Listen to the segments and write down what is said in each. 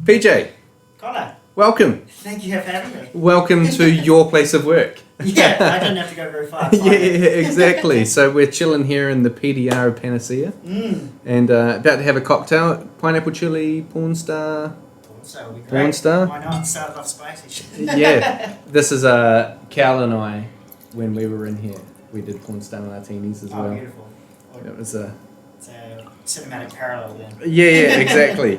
PJ, Connor, welcome. thank you for having me. Welcome to your place of work. Yeah, I didn't have to go very far. Yeah, exactly. So we're chilling here in the PDR of Panacea and about to have a cocktail. Pineapple chili, porn star. So would be great. Porn star? Why not? Start off spicy. Yeah, this is Cal and I, when we were in here, we did porn star martinis as Oh, well. beautiful. It was a... It's a cinematic parallel then. Yeah,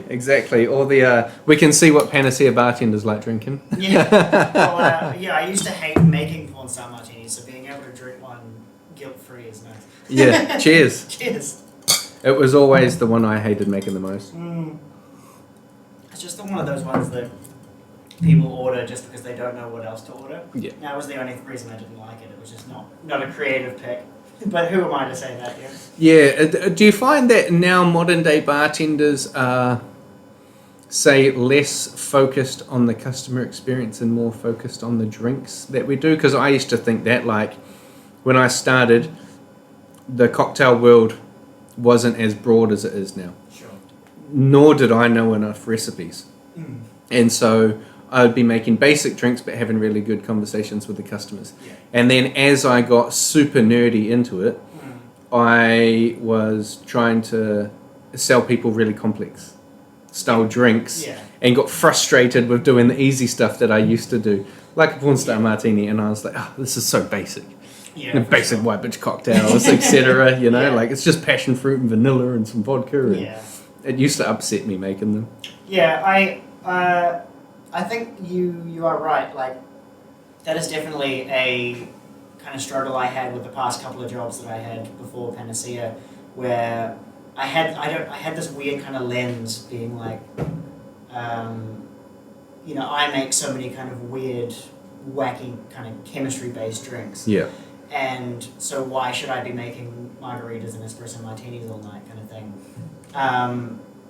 exactly. All the we can see what Panacea bartenders like drinking. Yeah. Well, yeah, I used to hate making porn star martinis, so being able to drink one guilt-free is nice. Yeah, cheers. Cheers. It was always the one I hated making the most. It's just one of those ones that people order just because they don't know what else to order. Yeah. That was the only reason I didn't like it. It was just not a creative pick. But who am I to say that, Yeah, do you find that now modern day bartenders are, say, less focused on the customer experience and more focused on the drinks that we do? Because I used to think that, like, when I started, the cocktail world wasn't as broad as it is now. Sure. Nor did I know enough recipes. And so I would be making basic drinks but having really good conversations with the customers. Yeah. And then as I got super nerdy into it, I was trying to sell people really complex style drinks and got frustrated with doing the easy stuff that I used to do, like a porn star martini, and I was like, oh, this is so basic. Yeah, basic white bitch cocktails, etc. You know, like it's just passion fruit and vanilla and some vodka. And it used to upset me making them. Yeah, I think you are right. Like, that is definitely a kind of struggle I had with the past couple of jobs that I had before Panacea, where I had this weird kind of lens being like, I make so many kind of weird, wacky kind of chemistry-based drinks. Yeah. And so why should I be making margaritas and espresso martinis all night kind of thing?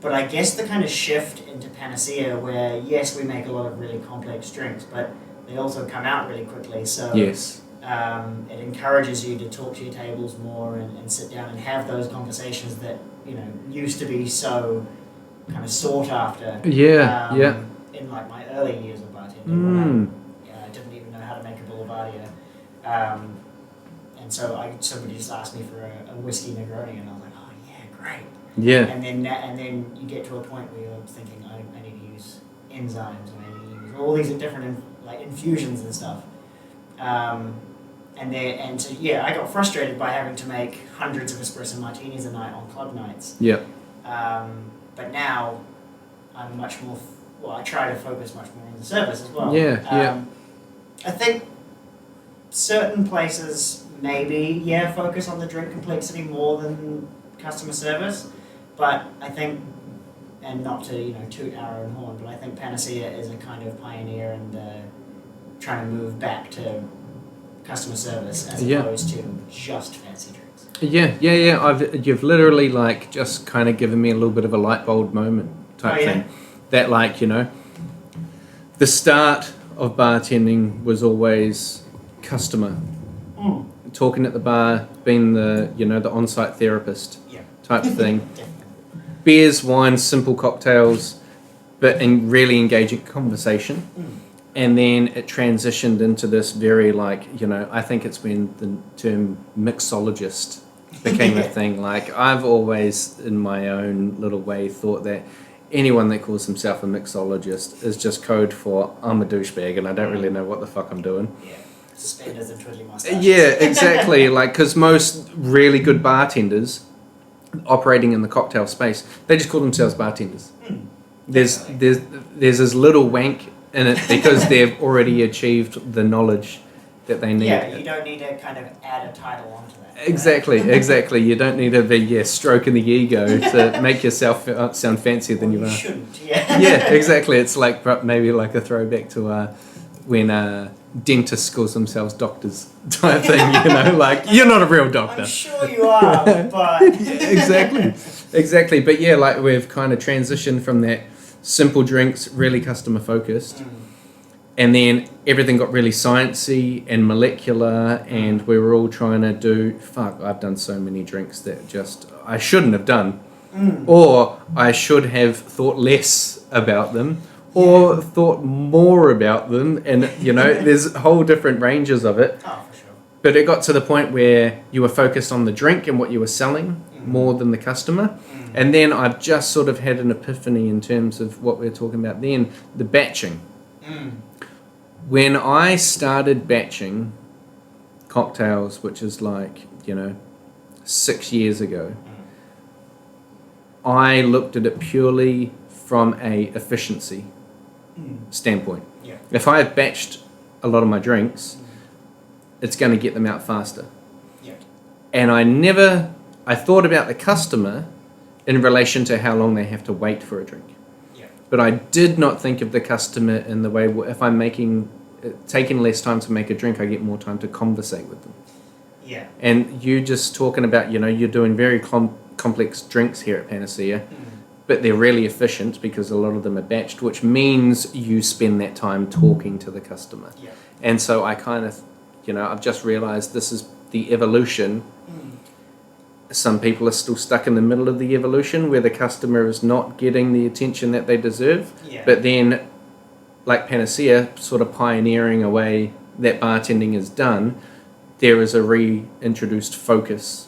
But I guess the kind of shift into Panacea where, yes, we make a lot of really complex drinks, but they also come out really quickly. So yes. It encourages you to talk to your tables more and sit down and have those conversations that, used to be so kind of sought after. In like my early years of bartending when I didn't even know how to make a boulevardier. And so somebody just asked me for a whiskey Negroni, and I was like, oh yeah, great. Yeah. And then you get to a point where you're thinking, I need to use enzymes, and I need to use all these different infusions and stuff. I got frustrated by having to make hundreds of espresso martinis a night on club nights. Yeah. But now I'm much more. I try to focus much more on the service as well. Yeah. I think certain places maybe focus on the drink complexity more than customer service, but I think, and not to toot our own horn, but I think Panacea is a kind of pioneer in trying to move back to customer service as opposed to just fancy drinks. Yeah. You've literally just kind of given me a little bit of a light bulb moment type thing. That the start of bartending was always customer. Talking at the bar, being the the on-site therapist type thing. Beers, wines, simple cocktails, but in really engaging conversation. And then it transitioned into this very I think it's when the term mixologist became a thing. I've always, in my own little way, thought that anyone that calls himself a mixologist is just code for I'm a douchebag and I don't really know what the fuck I'm doing. Yeah, suspenders and twiddly mustaches. Yeah, exactly. Because most really good bartenders operating in the cocktail space, they just call themselves bartenders. There's as little wank in it because they've already achieved the knowledge that they need. Yeah, you don't need to kind of add a title onto that. Exactly. You don't need to be stroking the ego to make yourself sound fancier than you are. You shouldn't, yeah. Yeah, exactly. It's maybe a throwback to when dentists call themselves doctors type thing, you're not a real doctor. I'm sure you are, but... Exactly. But we've kind of transitioned from that simple drinks, really customer focused, and then everything got really sciencey and molecular, and we were all trying to do... I've done so many drinks that I shouldn't have done, or I should have thought less about them, or thought more about them, and there's whole different ranges of it. Oh, for sure. But it got to the point where you were focused on the drink and what you were selling more than the customer. And then I've just sort of had an epiphany in terms of what we were talking about then, the batching. When I started batching cocktails, which is 6 years ago, I looked at it purely from a efficiency standpoint. Yeah. If I have batched a lot of my drinks, it's going to get them out faster. Yeah. And I thought about the customer in relation to how long they have to wait for a drink. Yeah. But I did not think of the customer in the way, if I'm taking less time to make a drink, I get more time to conversate with them. Yeah. And you just talking about, you're doing very complex drinks here at Panacea, but they're really efficient because a lot of them are batched, which means you spend that time talking to the customer. Yeah. And so I kind of, I've just realized this is the evolution. Some people are still stuck in the middle of the evolution where the customer is not getting the attention that they deserve. Yeah. But then, like Panacea, sort of pioneering a way that bartending is done, there is a reintroduced focus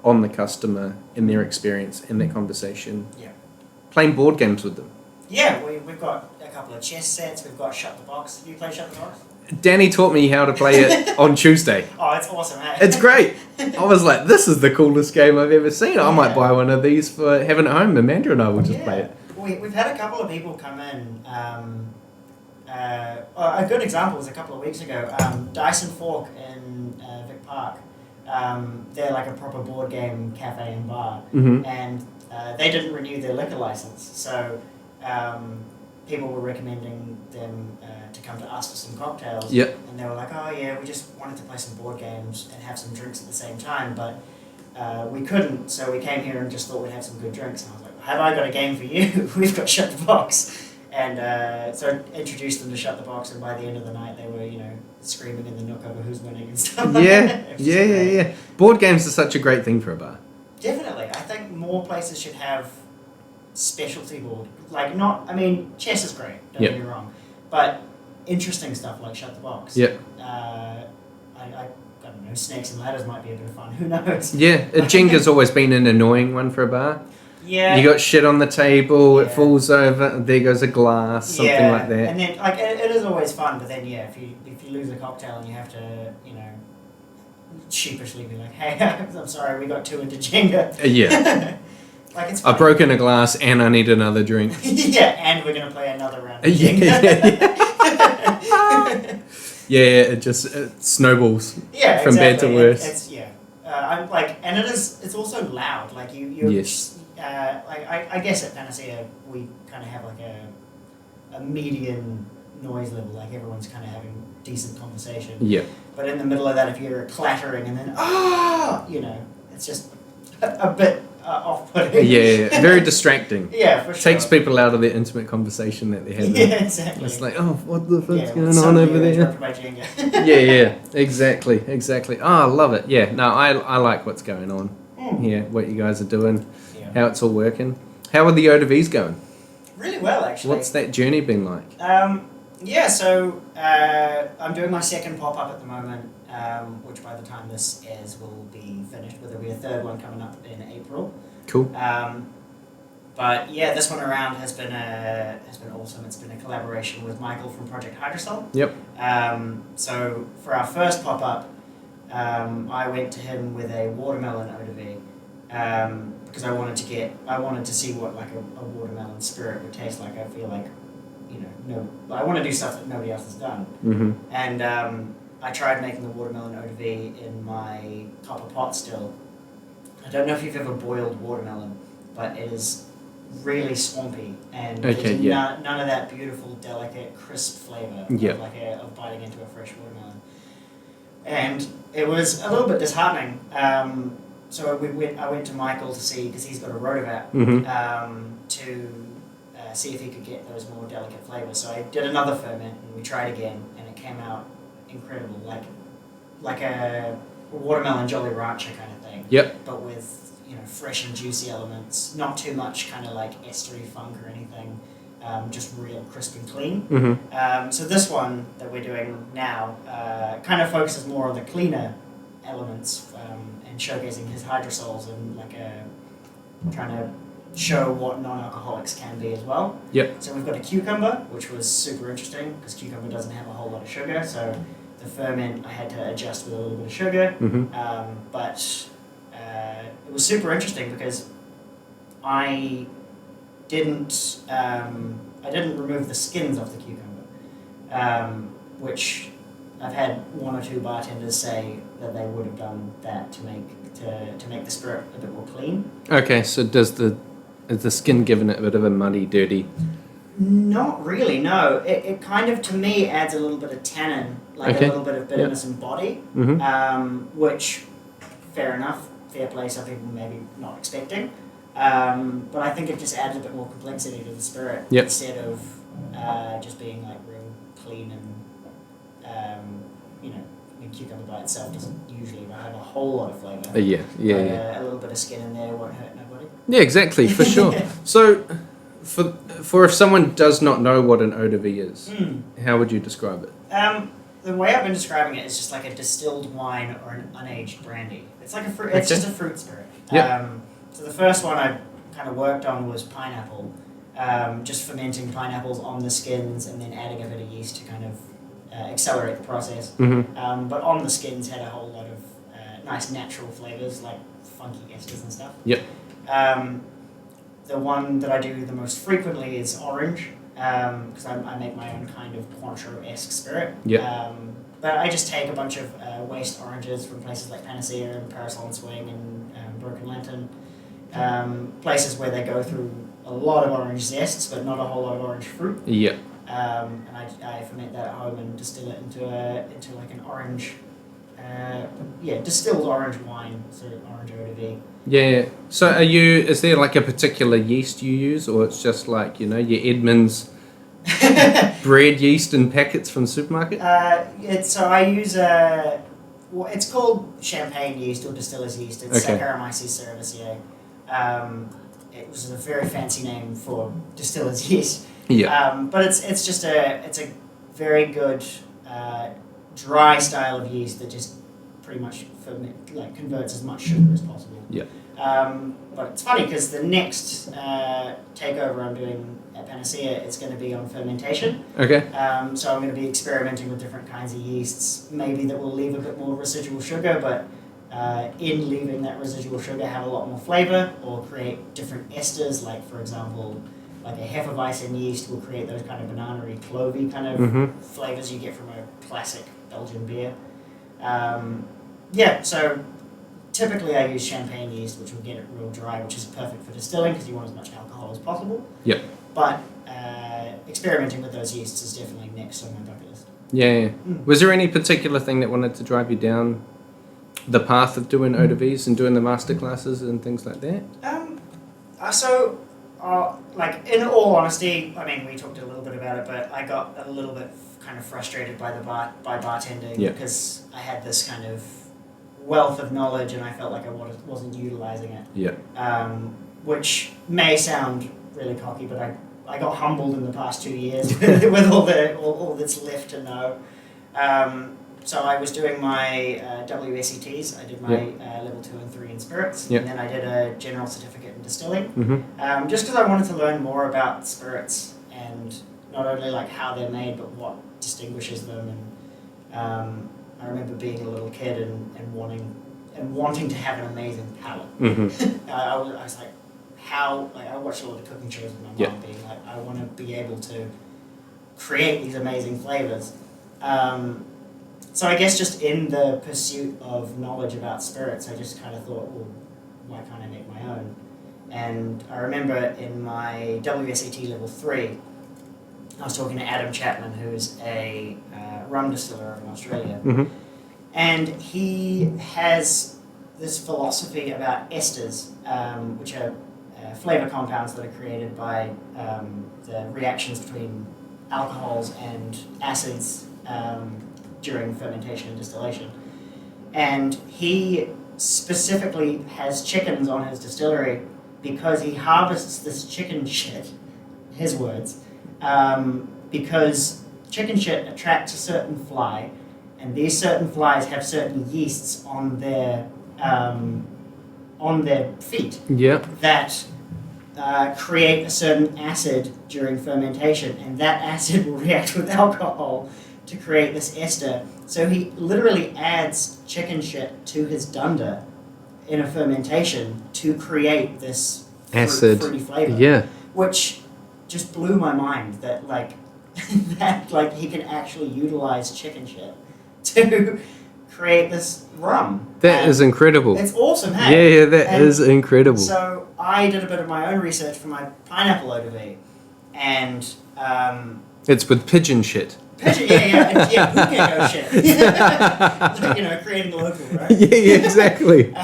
on the customer in their experience, in their conversation. Yeah. Playing board games with them. Yeah, we've got a couple of chess sets. We've got Shut the Box. Do you play Shut the Box? Danny taught me how to play it on Tuesday. Oh, it's awesome, eh? It's great. I was like, this is the coolest game I've ever seen. I might buy one of these for having it home. Amanda and I will just play it. We've had a couple of people come in. A good example was a couple of weeks ago. Dice and Fork in Vic Park. They're like a proper board game cafe and bar. And they didn't renew their liquor license. So people were recommending them to come to us for some cocktails. Yep. And they were like, oh yeah, we just wanted to play some board games and have some drinks at the same time, but we couldn't, so we came here and just thought we'd have some good drinks. And I was like, have I got a game for you? We've got Shut the Box. And so I introduced them to Shut the Box, and by the end of the night they were, screaming in the nook over who's winning and stuff. Yeah. Board games are such a great thing for a bar. Definitely. I think more places should have specialty board. Chess is great, don't get me wrong. But interesting stuff like Shut the Box. Yep. I don't know, Snakes and Ladders might be a bit of fun. Who knows? Yeah, Jenga's always been an annoying one for a bar. Yeah. You got shit on the table, it falls over, and there goes a glass, something like that. And then, it is always fun, but then, if you lose a cocktail and you have to, sheepishly be like, hey, I'm sorry, we got too into Jenga. Yeah. It's fun. I've broken a glass and I need another drink. Yeah, and we're going to play another round of Jenga. It snowballs. Yeah, from bad to worse. And it's also loud. Yes. I guess at Panacea we kind of have a median noise level. Like everyone's kind of having decent conversation. Yeah. But in the middle of that, if you're clattering and then it's just a bit off-putting. Yeah, very distracting. Yeah, for sure. Takes people out of their intimate conversation that they're having. Yeah, exactly. It's like, oh, what the fuck's going on over there? Yeah, exactly. Oh, I love it. Yeah, no, I like what's going on here, what you guys are doing, how it's all working. How are the eau-de-vies going? Really well, actually. What's that journey been like? So I'm doing my second pop-up at the moment, which by the time this airs will be finished, but there'll be a third one coming up in April. Cool. But yeah, this one around has been awesome. It's been a collaboration with Michael from Project Hydrosol. Yep. So for our first pop-up, I went to him with a watermelon eau-de-vie, because I wanted to see what a watermelon spirit would taste like. I feel like, I want to do stuff that nobody else has done. Mm-hmm. And I tried making the watermelon eau-de-vie in my copper pot still. I don't know if you've ever boiled watermelon, but it is really swampy and there's none of that beautiful, delicate, crisp flavour of biting into a fresh watermelon. And it was a little bit disheartening. So I went to Michael to see, because he's got a rotovac, to see if he could get those more delicate flavours. So I did another ferment and we tried again, and it came out incredible, like a watermelon Jolly Rancher kind of thing. Yep. But with, fresh and juicy elements, not too much kind of like estery funk or anything, just real crisp and clean. Mm-hmm. So this one that we're doing now kind of focuses more on the cleaner elements and showcasing his hydrosols and trying to show what non-alcoholics can be as well. Yep. So we've got a cucumber, which was super interesting because cucumber doesn't have a whole lot of sugar, so the ferment I had to adjust with a little bit of sugar. Mm-hmm. But it was super interesting because I didn't remove the skins off the cucumber, which I've had one or two bartenders say that they would have done that to make the spirit a bit more clean. Okay, so is the skin giving it a bit of a muddy, dirty? Not really, no. It kind of, to me, adds a little bit of tannin, a little bit of bitterness and body, which, fair enough, fair play, some people maybe not expecting. But I think it just adds a bit more complexity to the spirit instead of just being real clean and, cucumber by itself doesn't usually have a whole lot of flavour. A little bit of skin in there won't hurt nobody. Yeah, exactly, for sure. So, for if someone does not know what an eau de vie is, how would you describe it? The way I've been describing it is just like a distilled wine or an unaged brandy. It's like a fruit. It's just a fruit spirit. Yep. So the first one I kind of worked on was pineapple, just fermenting pineapples on the skins and then adding a bit of yeast to kind of accelerate the process. Mm-hmm. But on the skins had a whole lot of nice natural flavors like funky esters and stuff. Yep. The one that I do the most frequently is orange, because I make my own kind of Cointreau-esque spirit. Yep. But I just take a bunch of waste oranges from places like Panacea and Parasol and Swing and Broken Lantern, places where they go through a lot of orange zests but not a whole lot of orange fruit. Yep. And I ferment that at home and distill it into like an orange, distilled orange wine, sort of orange eau de vie. Yeah. So is there like a particular yeast you use, or it's just like, your Edmonds bread yeast in packets from the supermarket? So I use it's called champagne yeast or distiller's yeast. It's Saccharomyces cerevisiae. It was a very fancy name for distiller's yeast. Yeah. But it's just a very good dry style of yeast that just pretty much converts as much sugar as possible. Yeah. But it's funny because the next takeover I'm doing at Panacea, it's going to be on fermentation. Okay. So I'm going to be experimenting with different kinds of yeasts, maybe that will leave a bit more residual sugar, but in leaving that residual sugar have a lot more flavour, or create different esters, like for example, like a Hefeweizen yeast will create those kind of banana-y, clovey kind of flavours you get from a classic Belgian beer. So typically I use champagne yeast, which will get it real dry, which is perfect for distilling because you want as much alcohol as possible. Yep. But experimenting with those yeasts is definitely next on my bucket list. Yeah. Was there any particular thing that wanted to drive you down the path of doing eau de vies and doing the masterclasses and things like that? In all honesty, I mean, we talked a little bit about it, but I got a little bit kind of frustrated by bartending because I had this kind of wealth of knowledge and I felt like I wasn't utilizing it. Yeah. Which may sound really cocky, but I got humbled in the past 2 years with all that's left to know. So I was doing my WSETs. I did my level 2 and 3 in spirits, and then I did a general certificate in distilling. Just because I wanted to learn more about spirits and not only like how they're made, but what distinguishes them. And I remember being a little kid and wanting to have an amazing palate. I was like, I watched a lot of cooking shows with my mom, being like, I want to be able to create these amazing flavors. So I guess just in the pursuit of knowledge about spirits, I just kind of thought, well, why can't I make my own? And I remember in my WSET level 3, I was talking to Adam Chapman, who's a rum distiller in Australia. And he has this philosophy about esters, which are flavor compounds that are created by the reactions between alcohols and acids during fermentation and distillation. And he specifically has chickens on his distillery because he harvests this chicken shit, his words, because chicken shit attracts a certain fly, and these certain flies have certain yeasts on their feet that create a certain acid during fermentation, and that acid will react with alcohol to create this ester. So he literally adds chicken shit to his dunder in a fermentation to create this acid fruity flavor. Yeah. Which just blew my mind that that he can actually utilize chicken shit to create this rum. That is incredible. It's awesome, hey? Yeah, that is incredible. So I did a bit of my own research for my pineapple eau de vie, and it's with pigeon shit. Yeah, Pukeko shit. Creating the local, right? Yeah, exactly.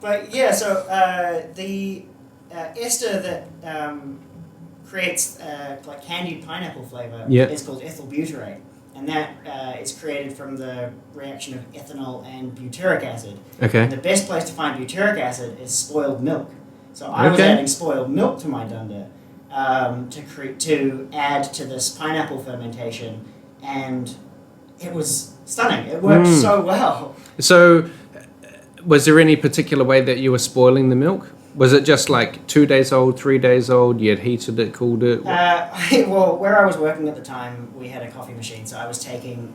But yeah, so the ester that creates candied pineapple flavor is called ethyl butyrate, and that is created from the reaction of ethanol and butyric acid. Okay. And the best place to find butyric acid is spoiled milk. So I was adding spoiled milk to my dunder to add to this pineapple fermentation, and it was stunning. It worked so well. So, was there any particular way that you were spoiling the milk? Was it just 2 days old, 3 days old? You had heated it, cooled it? Well, where I was working at the time, we had a coffee machine, so I was taking,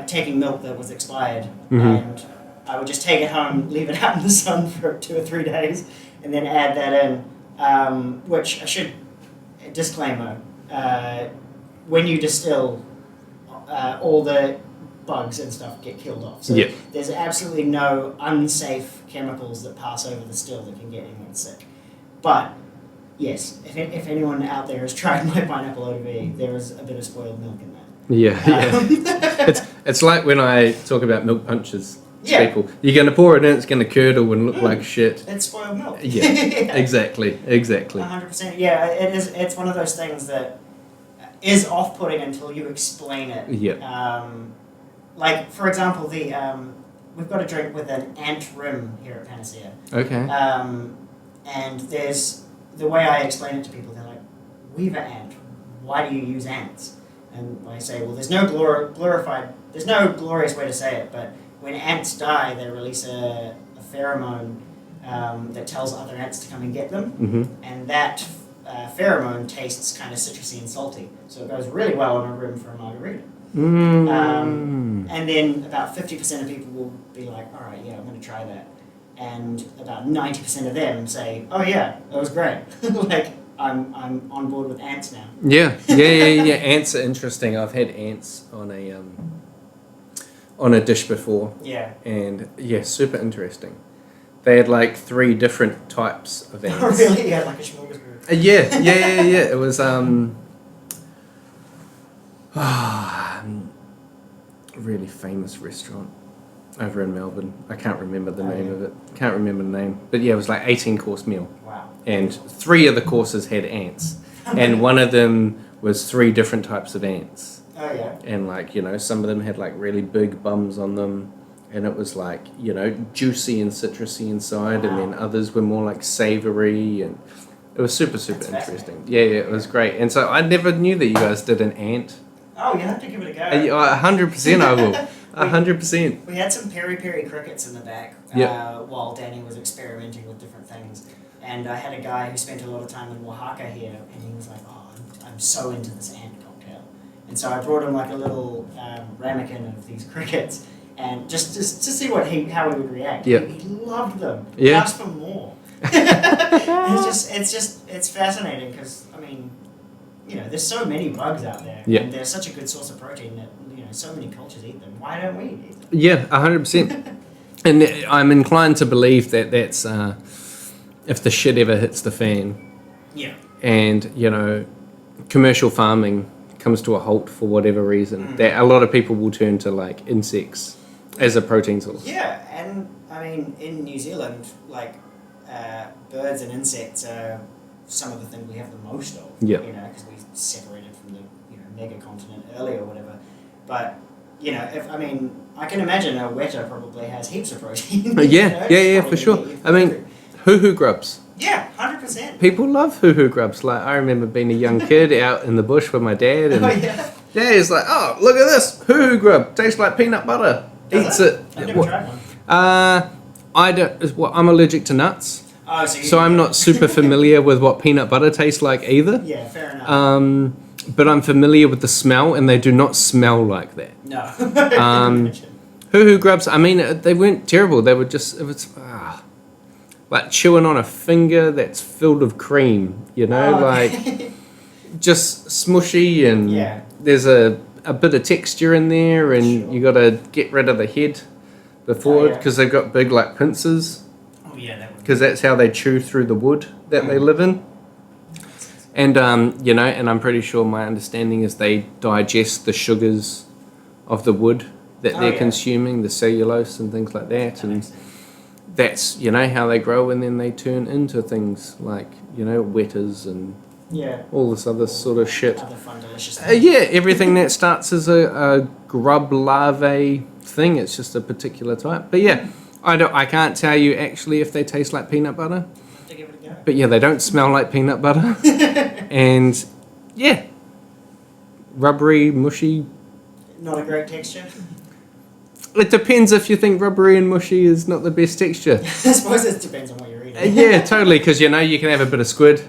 taking milk that was expired, and I would just take it home, leave it out in the sun for 2 or 3 days, and then add that in. Which I should disclaimer: when you distill, all the bugs and stuff get killed off. So there's absolutely no unsafe chemicals that pass over the still that can get anyone sick. But yes, if anyone out there has tried my pineapple eau de vie, there is a bit of spoiled milk in that. Yeah. It's like when I talk about milk punches. People, you're going to pour it in, it's going to curdle and look like shit. It's spoiled milk. Yeah, exactly. 100%. Yeah, it is. It's one of those things that is off-putting until you explain it. Yeah. For example, we've got a drink with an ant rim here at Panacea. Okay. And there's the way I explain it to people. They're like, "Weaver ant. Why do you use ants?" And I say, well, there's no glorious way to say it, but when ants die, they release a pheromone that tells other ants to come and get them, and that pheromone tastes kind of citrusy and salty, so it goes really well on a rim for a margarita. And then about 50% of people will be like, all right, yeah, I'm going to try that, and about 90% of them say, oh yeah, that was great. I'm on board with ants now. Yeah. Ants are interesting. I've had ants on a dish before. Yeah. And super interesting. They had 3 different types of ants. Oh really? Yeah, like a smorgasbord. Yeah. It was a really famous restaurant over in Melbourne. I can't remember the name of it. Can't remember the name. But yeah, it was 18-course meal. Wow. And 3 of the courses had ants. And one of them was 3 different types of ants. Oh yeah. And some of them had really big bums on them, and it was juicy and citrusy inside, and then others were more savory, and it was super interesting. Yeah, it was great. And so I never knew that you guys did an ant. Oh, you have to give it a go. 100% I will. 100%. We had some peri-peri crickets in the back while Danny was experimenting with different things. And I had a guy who spent a lot of time in Oaxaca here, and he was like, oh, I'm so into this ant cocktail. And so I brought him a little ramekin of these crickets, and just to see how he would react. Yeah. He loved them. Yeah. He asked for more. It's fascinating because, there's so many bugs out there, and they're such a good source of protein that, so many cultures eat them. Why don't we eat them? Yeah, 100%. And I'm inclined to believe that that's if the shit ever hits the fan. Yeah. And, commercial farming comes to a halt for whatever reason, that a lot of people will turn to insects as a protein source. Yeah, and in New Zealand, birds and insects are some of the things we have the most of. Yeah. Because we separated from the mega continent early or whatever. But I can imagine a weta probably has heaps of protein. Yeah, for sure. I mean, hoo-hoo grubs. Yeah, 100%. People love hoo-hoo grubs. Like, I remember being a young kid out in the bush with my dad, and Dad's like, "Oh, look at this hoo-hoo grub. Tastes like peanut butter." Eats it. I've never tried one. I don't. Well, I'm allergic to nuts. Oh, so I'm not super familiar with what peanut butter tastes like either. Yeah, fair enough. But I'm familiar with the smell, and they do not smell like that. No. Hoo-hoo grubs, I mean, they weren't terrible. They were just, it was like chewing on a finger that's filled with cream, you know, like just smushy, and there's a bit of texture in there, and you got to get rid of the head before, because they've got big like pincers. Oh yeah, that would. Because that's how they chew through the wood that they live in. And, you know, and I'm pretty sure my understanding is they digest the sugars of the wood that they're consuming, the cellulose and things like that. And that's, you know, how they grow, and then they turn into things like, you know, wetters and all this other sort of shit. Other fun, delicious things. Everything that starts as a grub larvae thing, it's just a particular type. But yeah, I can't tell you actually if they taste like peanut butter. To give it a go. But yeah, they don't smell like peanut butter. And yeah, rubbery, mushy. Not a great texture. It depends if you think rubbery and mushy is not the best texture. I suppose it depends on what you're eating. Yeah, totally, because you know you can have a bit of squid.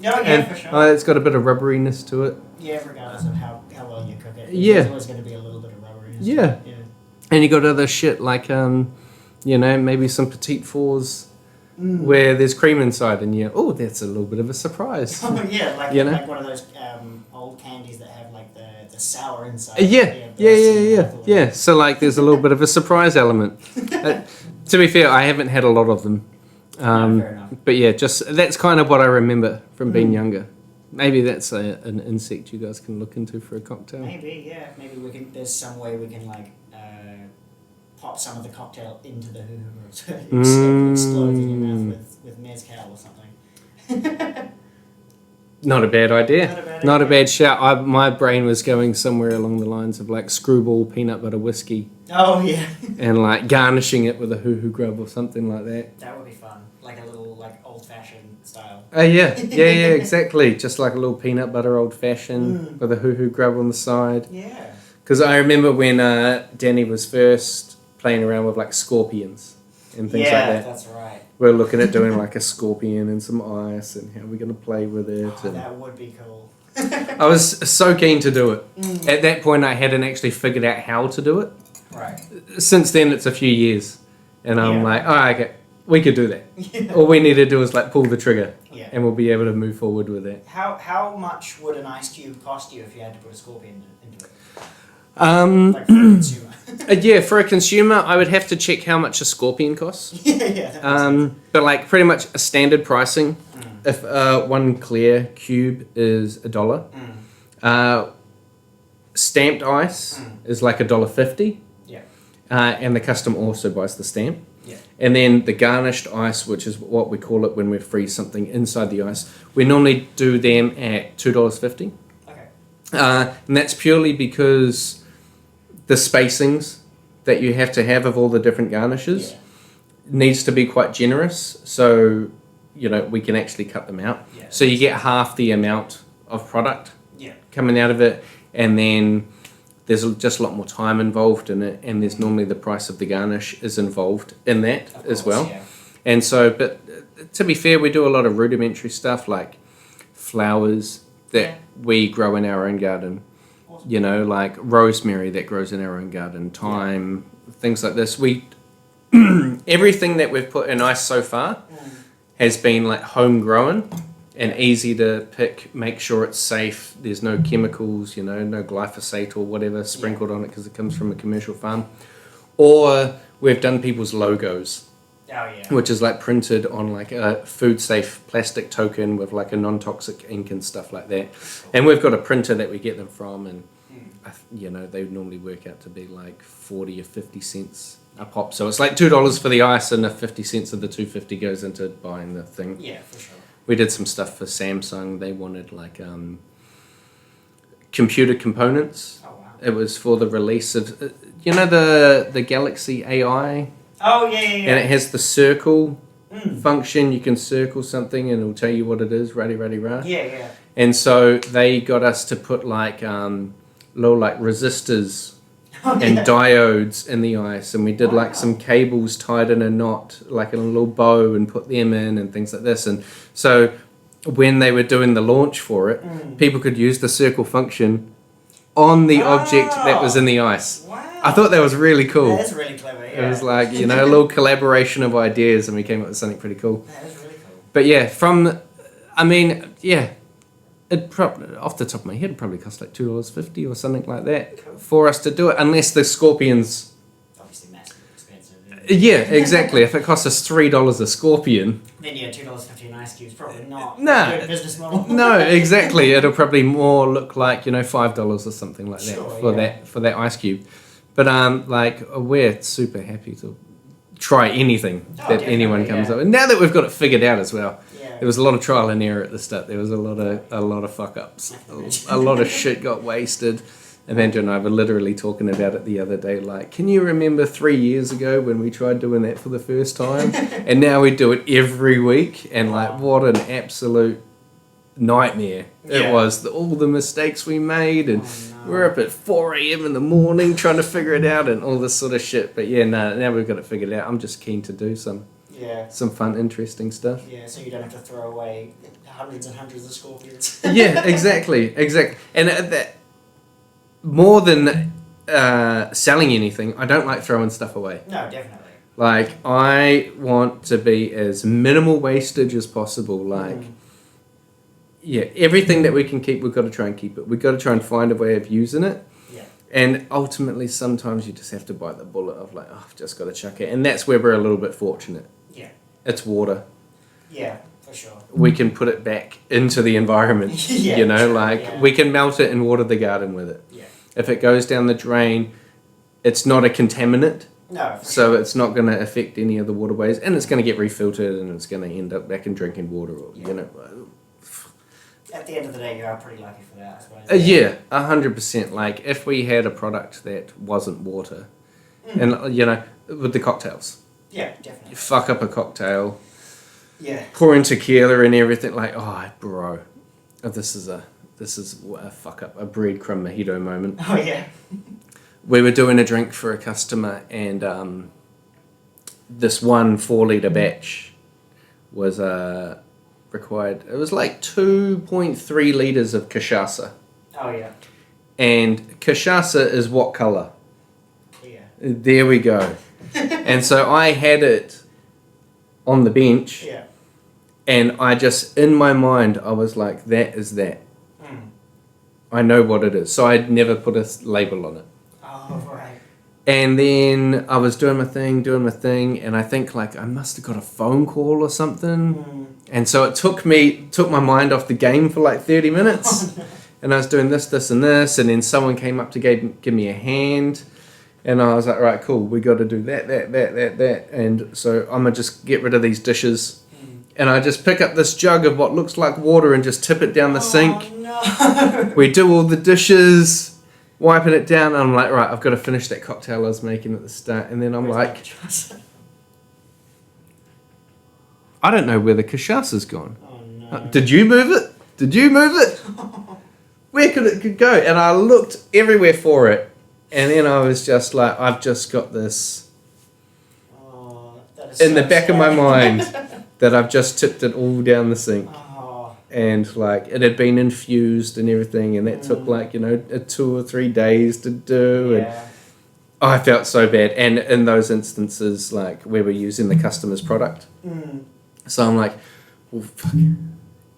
Oh yeah, for sure. It's got a bit of rubberiness to it. Yeah, regardless of how well you cook it. Yeah. There's always going to be a little bit of rubberiness. Yeah. And you got other shit like, you know, maybe some petite fours where there's cream inside, and that's a little bit of a surprise. Oh yeah, like, you know? like one of those old candies that have like the sour inside. Yeah. So like there's a little bit of a surprise element. To be fair, I haven't had a lot of them. Fair enough. But yeah, just that's kind of what I remember from being younger. Maybe that's an insect you guys can look into for a cocktail. Maybe, yeah. Maybe we can. There's some way we can like pop some of the cocktail into the hoo-hoo so it explodes in your mouth with mezcal or something. Not a bad idea. Not a bad shout. My brain was going somewhere along the lines of like screwball peanut butter whiskey. Oh yeah. And like garnishing it with a hoo-hoo grub or something like that. That would be fun. Like a little like old-fashioned style. Yeah, exactly. Just like a little peanut butter old-fashioned with a hoo-hoo grub on the side. Yeah. Because I remember when Danny was first playing around with like scorpions and things like that. Yeah, that's right. We're looking at doing like a scorpion and some ice and how we're going to play with it. Oh, that would be cool. I was so keen to do it. At that point, I hadn't actually figured out how to do it. Right. Since then, it's a few years. And I'm like, okay, we could do that. Yeah. All we need to do is like pull the trigger. Yeah. And we'll be able to move forward with it. How much would an ice cube cost you if you had to put a scorpion into it? Like for a consumer. Yeah, for a consumer, I would have to check how much a scorpion costs. Yeah. But like pretty much a standard pricing. If one clear cube is $1, stamped ice is like $1.50. Yeah. And the customer also buys the stamp. Yeah. And then the garnished ice, which is what we call it when we freeze something inside the ice, we normally do them at $2.50. Okay. And that's purely because the spacings that you have to have of all the different garnishes needs to be quite generous. So, you know, we can actually cut them out. Yeah. So you get half the amount of product coming out of it. And then there's just a lot more time involved in it. And there's normally the price of the garnish is involved in that as well. Yeah. And so, but to be fair, we do a lot of rudimentary stuff like flowers that we grow in our own garden. Awesome. You know, like rosemary that grows in our own garden, thyme, things like this. Everything that we've put in ice so far has been like homegrown and easy to pick, make sure it's safe. There's no chemicals, you know, no glyphosate or whatever sprinkled on it because it comes from a commercial farm. Or we've done people's logos. Which is like printed on like a food safe plastic token with like a non-toxic ink and stuff like that. And we've got a printer that we get them from, and you know, they normally work out to be like 40 or 50 cents a pop. So it's like $2 for the ice, and the 50 cents of the $2.50 goes into buying the thing. Yeah, for sure. We did some stuff for Samsung. They wanted like computer components. Oh wow. It was for the release of, the Galaxy AI? Oh, yeah. And it has the circle function. You can circle something and it'll tell you what it is, rah. Yeah. And so they got us to put like little like resistors and diodes in the ice, and we did like some cables tied in a knot, like in a little bow, and put them in and things like this. And so when they were doing the launch for it, people could use the circle function on the object that was in the ice. Wow. I thought that was really cool. That's really clever, yeah. It was like, a little collaboration of ideas, and we came up with something pretty cool. That is really cool. But yeah, it probably, off the top of my head, it probably cost like $2.50 or something like that for us to do it, unless the scorpions. Obviously, massively expensive. Yeah, exactly. If it costs us $3 a scorpion. Then yeah, $2.50 an ice cube is probably not a good business model. No, exactly. It'll probably more look like $5 or something like that for that ice cube. But we're super happy to try anything that anyone comes up with. Now that we've got it figured out as well. Yeah. There was a lot of trial and error at the start. There was a lot of fuck ups. A lot of shit got wasted. Amanda and I were literally talking about it the other day. Like, can you remember 3 years ago when we tried doing that for the first time? And now we do it every week. And what an absolute nightmare it was. All the mistakes we made, and we're up at 4 a.m. in the morning trying to figure it out and all this sort of shit. But now we've got it figured out. I'm just keen to do some fun, interesting stuff. Yeah, so you don't have to throw away hundreds and hundreds of scorpions. Yeah, exactly. And that, more than selling anything, I don't like throwing stuff away. No, definitely. Like, I want to be as minimal wastage as possible. Like, everything that we can keep, we've got to try and keep it. We've got to try and find a way of using it. Yeah. And ultimately, sometimes you just have to bite the bullet of like, I've just got to chuck it. And that's where we're a little bit fortunate. Yeah. It's water. Yeah, for sure. We can put it back into the environment. We can melt it and water the garden with it. Yeah. If it goes down the drain, it's not a contaminant. No. So it's not going to affect any of the waterways, and it's going to get refiltered, and it's going to end up back in drinking water. Or, At the end of the day, you are pretty lucky for that, I suppose. 100%. Like, if we had a product that wasn't water, and with the cocktails. Yeah, definitely. You fuck up a cocktail. Yeah. Pour in tequila and everything. Like, bro, this is a fuck up, a breadcrumb mojito moment. Oh yeah. We were doing a drink for a customer, and this 1 4-litre batch was required. It was like 2.3 litres of cachaça. Oh yeah. And cachaça is what colour? Clear. There we go. And so I had it on the bench. Yeah. And I just, in my mind, I was like, that is that. I know what it is. So I'd never put a label on it. Oh, right. And then I was doing my thing, and I think like I must have got a phone call or something. And so it took my mind off the game for like 30 minutes. Oh, no. And I was doing this, and this, and then someone came up to give me a hand. And I was like, right, cool, we got to do that. And so I'm going to just get rid of these dishes. And I just pick up this jug of what looks like water and just tip it down the sink. No. We do all the dishes, wiping it down. And I'm like, right, I've got to finish that cocktail I was making at the start. And then I'm like, I don't know where the cachaça's gone. Oh, no. Did you move it? Where could it go? And I looked everywhere for it. And then I was just like, I've just got this in the back of my mind that I've just tipped it all down the sink. Oh. And like it had been infused and everything, and that took like 2 or 3 days to do. Yeah. And I felt so bad. And in those instances, like where we're using the customer's product, so I'm like, well, fuck.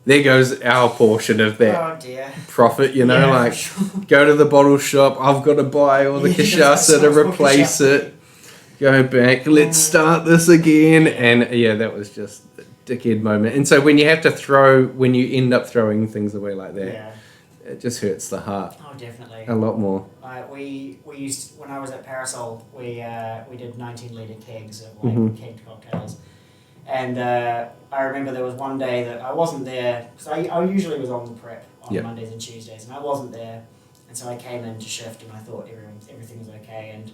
There goes our portion of that profit, go to the bottle shop, I've got to buy all the cachaça to replace it, go back, let's start this again. And that was just a dickhead moment. And so when you end up throwing things away like that, it just hurts the heart. Oh, definitely. A lot more. We used, when I was at Parasol, we did 19-litre kegs of kegged cocktails. And I remember there was one day that I wasn't there, because I usually was on the prep on Mondays and Tuesdays, and I wasn't there. And so I came in to shift, and I thought everything was okay. And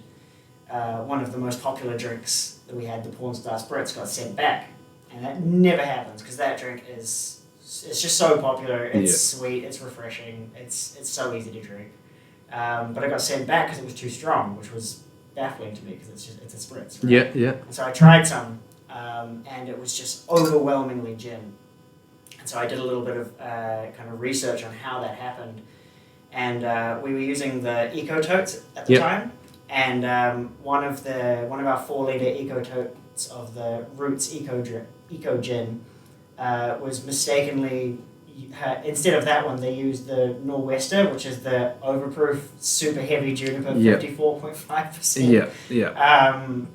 one of the most popular drinks that we had, the Porn Star Spritz, got sent back. And that never happens, because that drink it's just so popular. It's sweet, it's refreshing, it's so easy to drink. But it got sent back because it was too strong, which was baffling to me, because it's a spritz. Right? Yeah. And so I tried some, and it was just overwhelmingly gin. And so I did a little bit of kind of research on how that happened, and we were using the Eco Totes at the time, and one of our 4 litre Eco Totes of the Roots Eco Gin was mistakenly, instead of that one, they used the Nor'Wester, which is the overproof, super heavy juniper, 54.5%.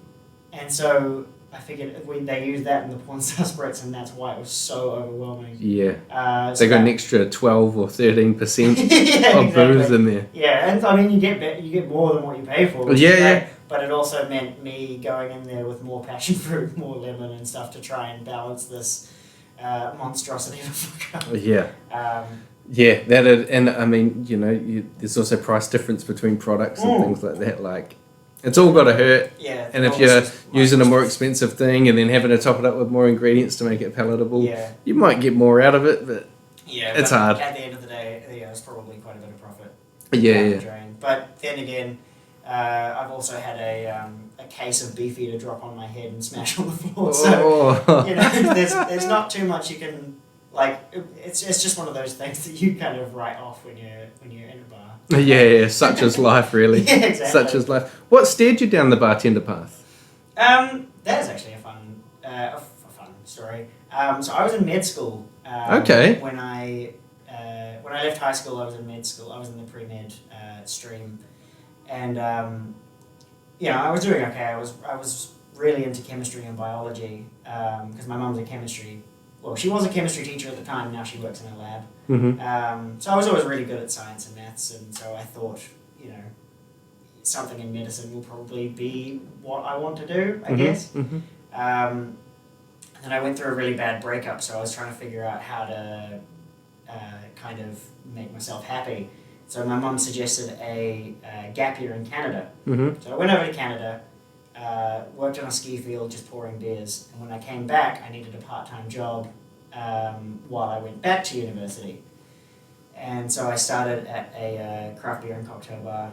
And so I figured they used that in the Porn Star Spritz, and that's why it was so overwhelming. So they got an extra 12 or 13% of booze in there. Yeah, and I mean, you get more than what you pay for. But it also meant me going in there with more passion fruit, more lemon and stuff to try and balance this monstrosity of a fuck up. And I mean, there's also price difference between products and things like that. Like, it's all got to hurt. Yeah. And if you're using a more expensive thing and then having to top it up with more ingredients to make it palatable, you might get more out of it, but it's hard. At the end of the day, it's probably quite a bit of profit. Drain. But then again, I've also had a case of Beefeater drop on my head and smash on the floor. So there's not too much you can like. It's just one of those things that you kind of write off when you're in a bar. Such is life, really. Exactly. Such is life. What steered you down the bartender path? That is actually a fun story. So I was in med school. When I left high school, I was in med school. I was in the pre-med stream. And I was doing okay. I was really into chemistry and biology because my mum's a chemistry. Well, she was a chemistry teacher at the time. Now she works in a lab. Mm-hmm. So I was always really good at science and maths, and so I thought, something in medicine will probably be what I want to do, I guess. Mm-hmm. And then I went through a really bad breakup, so I was trying to figure out how to kind of make myself happy. So my mum suggested a gap year in Canada. Mm-hmm. So I went over to Canada, worked on a ski field just pouring beers, and when I came back, I needed a part-time job while I went back to university. And so I started at a craft beer and cocktail bar,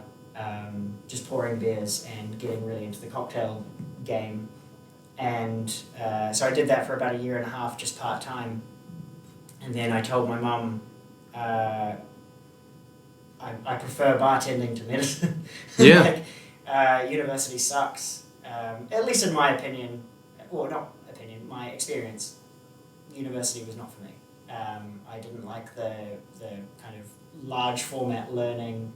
just pouring beers and getting really into the cocktail game. And so I did that for about a year and a half, just part-time. And then I told my mum, I prefer bartending to medicine. University sucks. At least in my opinion, well, not opinion, my experience, university was not for me. I didn't like the kind of large format learning,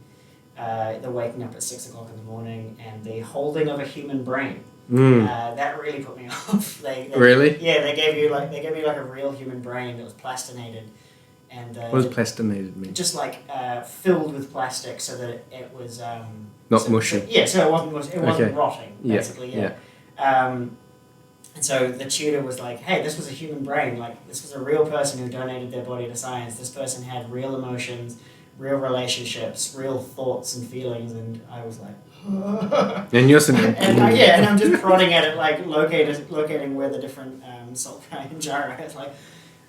the waking up at 6 o'clock in the morning, and the holding of a human brain. That really put me off. Really? Yeah, they gave me like a real human brain that was plastinated. And what does plastinated mean? Just like filled with plastic, so that it was not mushy. So it wasn't rotting, basically. And so the tutor was like, "Hey, this was a human brain. Like, this was a real person who donated their body to science. This person had real emotions, real relationships, real thoughts and feelings." And I was like, and you're sitting and I'm just prodding at it, like locating where the different sulfide and gyro. It's like,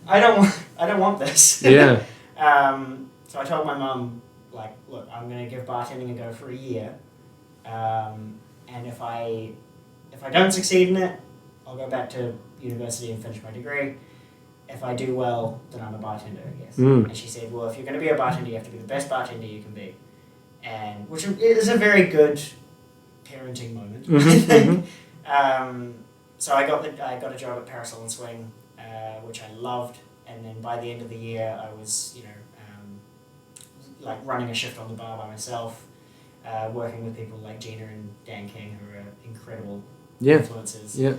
I don't want this. Yeah. So I told my mum, like, look, I'm gonna give bartending a go for a year, and if I don't succeed in it, I'll go back to university and finish my degree. If I do well, then I'm a bartender, I guess. And she said, well, if you're going to be a bartender, you have to be the best bartender you can be, and which is a very good parenting moment. I think. So I got a job at Parasol and Swing, which I loved, and then by the end of the year, I was like running a shift on the bar by myself, working with people like Gina and Dan King, who are incredible influences. Yeah.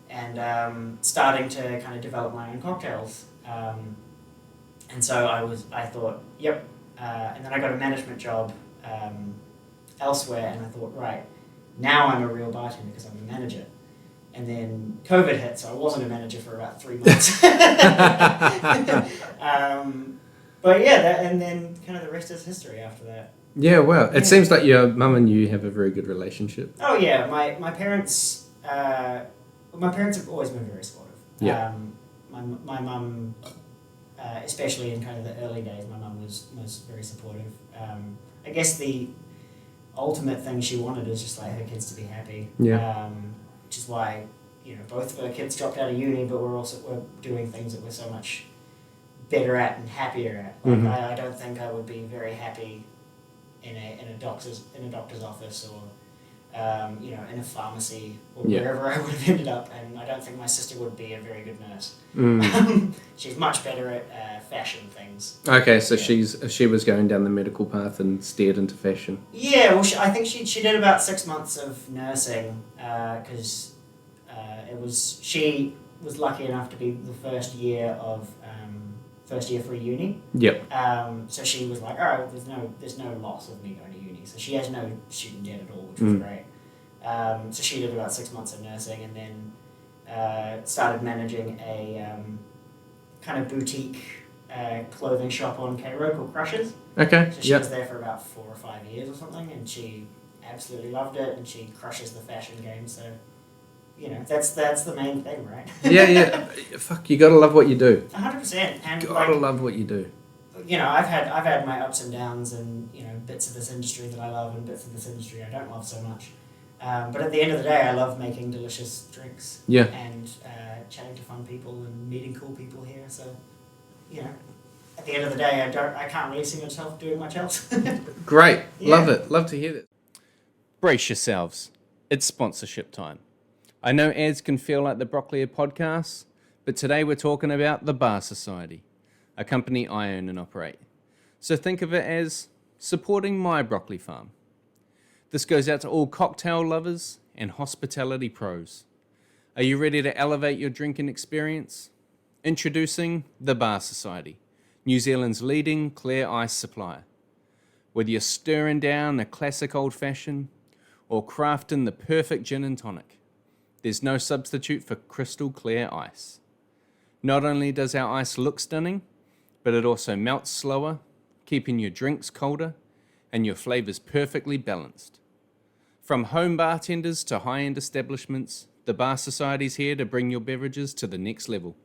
And starting to kind of develop my own cocktails. And so I thought, yep. And then I got a management job elsewhere, and I thought, right, now I'm a real bartender because I'm a manager. And then COVID hit, so I wasn't a manager for about 3 months. But yeah, and then kind of the rest is history after that. Yeah, wow. It seems like your mum and you have a very good relationship. Oh yeah, my parents have always been very supportive. Yeah. My mum, especially in kind of the early days, my mum was very supportive. I guess the ultimate thing she wanted is just like her kids to be happy. Yeah. Which is why, both of her kids dropped out of uni, but we're doing things that we're so much better at and happier at. Like I don't think I would be very happy in a doctor's office or in a pharmacy or wherever I would have ended up, and I don't think my sister would be a very good nurse. She's much better at fashion things. Okay, so she was going down the medical path and steered into fashion. Yeah, well, I think she did about 6 months of nursing because she was lucky enough to be the first year for uni. Yep. So she was like, oh, there's no loss of me going to uni. So she has no student debt at all, which was great. So she did about 6 months of nursing and then started managing a kind of boutique clothing shop on K Road called Crushers. Okay. So she was there for about 4 or 5 years or something, and she absolutely loved it, and she crushes the fashion game. So, that's the main thing, right? Yeah. Fuck, you gotta love what you do. 100%. And gotta love what you do. I've had my ups and downs, and bits of this industry that I love and bits of this industry I don't love so much. But at the end of the day, I love making delicious drinks. Yeah. And chatting to fun people and meeting cool people here. So, at the end of the day, I can't really see myself doing much else. Great. Yeah. Love it. Love to hear that. Brace yourselves. It's sponsorship time. I know ads can feel like the Broccoli podcast, but today we're talking about the Bar Society, a company I own and operate. So think of it as supporting my broccoli farm. This goes out to all cocktail lovers and hospitality pros. Are you ready to elevate your drinking experience? Introducing the Bar Society, New Zealand's leading clear ice supplier. Whether you're stirring down a classic old-fashioned or crafting the perfect gin and tonic, there's no substitute for crystal clear ice. Not only does our ice look stunning, but it also melts slower, keeping your drinks colder and your flavors perfectly balanced. From home bartenders to high-end establishments, the Bar Society's here to bring your beverages to the next level.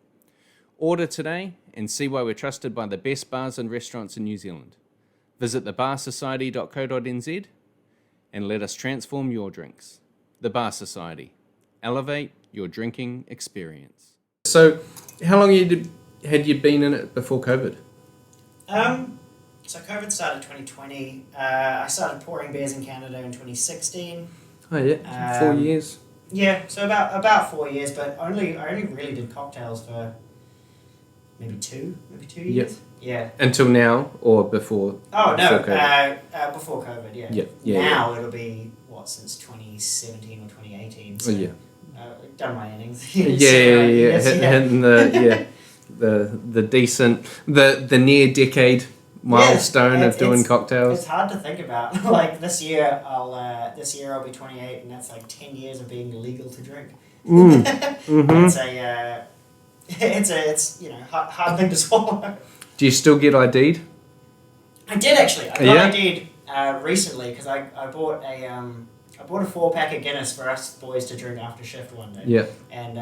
Order today and see why we're trusted by the best bars and restaurants in New Zealand. Visit thebarsociety.co.nz and let us transform your drinks. The Bar Society. Elevate your drinking experience. So, how long had you been in it before COVID? So COVID started 2020. I started pouring beers in Canada in 2016. Oh yeah, 4 years. Yeah, so about 4 years, but I only really did cocktails for maybe two years. Yep. Yeah. Until now or before? Oh no, before COVID? Before COVID. Yeah. Yep. Now it'll be since 2017 or 2018. So, yeah. Done my innings. Hitting the decent the near decade milestone of doing cocktails. It's hard to think about. Like this year I'll be 28, and that's like 10 years of being legal to drink. Mm-hmm. It's hard thing to swallow. Do you still get ID'd? I did actually. I got ID'd recently because I bought a 4-pack of Guinness for us boys to drink after shift one day. Yeah. And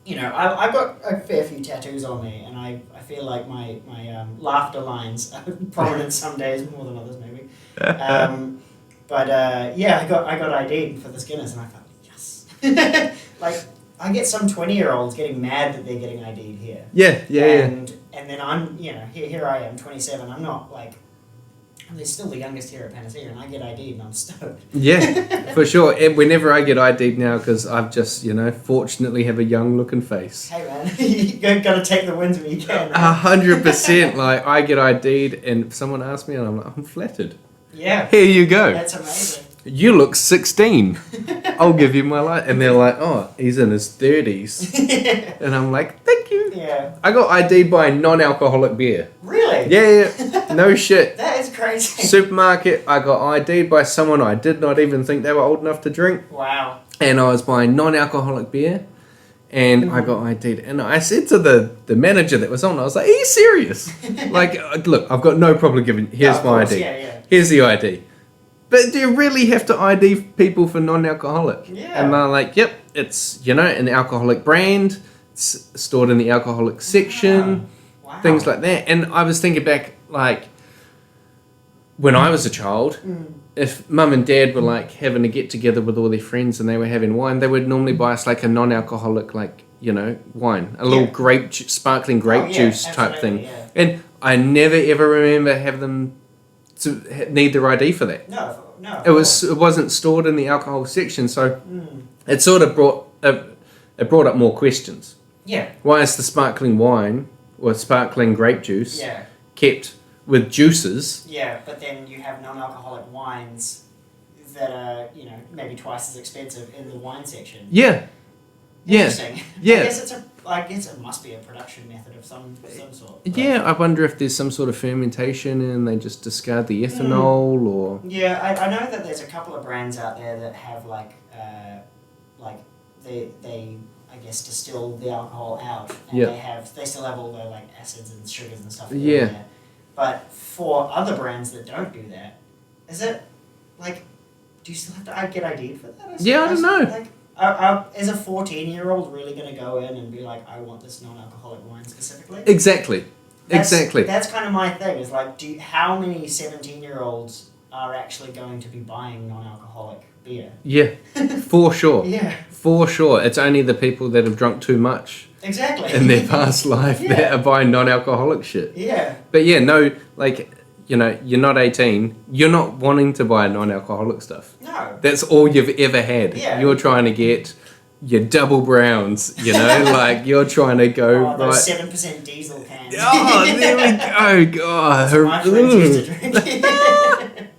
I've got a fair few tattoos on me, and I feel like my laughter lines are prominent some days more than others maybe. But I got ID'd for this Guinness, and I thought, yes. Like I get some 20-year-olds getting mad that they're getting ID'd here. Yeah. And then I'm here I am 27. I'm not like. They're still the youngest here at Panacea, and I get ID'd and I'm stoked. Yeah, for sure. And whenever I get ID'd now, because I've just, fortunately have a young looking face. Hey man, you got to take the wins when you can. 100%. Like, I get ID'd and someone asks me and I'm like, I'm flattered. Yeah. Here you go. That's amazing. You look 16. I'll give you my life. And they're like, oh, he's in his 30s. And I'm like, thank you. Yeah. I got ID'd by a non-alcoholic beer. Really? Yeah. No shit. That is crazy. Supermarket, I got ID'd by someone I did not even think they were old enough to drink. Wow. And I was buying non-alcoholic beer. And I got ID'd. And I said to the manager that was on, I was like, are you serious? Like, look, I've got no problem giving, here's my ID. Here's the ID. But do you really have to ID people for non-alcoholic? Yeah. And they're like, yep, it's, an alcoholic brand. It's stored in the alcoholic section. Wow. Things like that. And I was thinking back, like, when I was a child, if mum and dad were like having a get together with all their friends and they were having wine, they would normally buy us like a non-alcoholic, like, wine, a little sparkling grape juice type thing. Yeah. And I never ever remember having them to need their ID for that. No. It wasn't stored in the alcohol section, so it sort of brought up more questions. Yeah. Why is the sparkling wine or sparkling grape juice kept with juices? Yeah, but then you have non-alcoholic wines that are, maybe twice as expensive in the wine section. Yeah. Interesting. Yeah. I guess it must be a production method of some sort. Yeah, I wonder if there's some sort of fermentation and they just discard the ethanol or... Yeah, I know that there's a couple of brands out there that have they I guess distill the alcohol out and they still have all the like acids and sugars and stuff in there. But for other brands that don't do that, is it like, do you still have to get ID'd for that? I don't know. Like, is a 14-year-old really going to go in and be like, I want this non-alcoholic wine specifically? Exactly. That's kind of my thing. Is like, how many 17-year-olds are actually going to be buying non-alcoholic beer? Yeah, for sure. Yeah. For sure. It's only the people that have drunk too much. Exactly. In their past life that are buying non-alcoholic shit. Yeah. But you're not 18. You're not wanting to buy non-alcoholic stuff. No. That's all you've ever had. Yeah. You're trying to get your double browns, like you're trying to go... those 7% diesel cans. Oh, there we go. God. That's what my friends used to drink.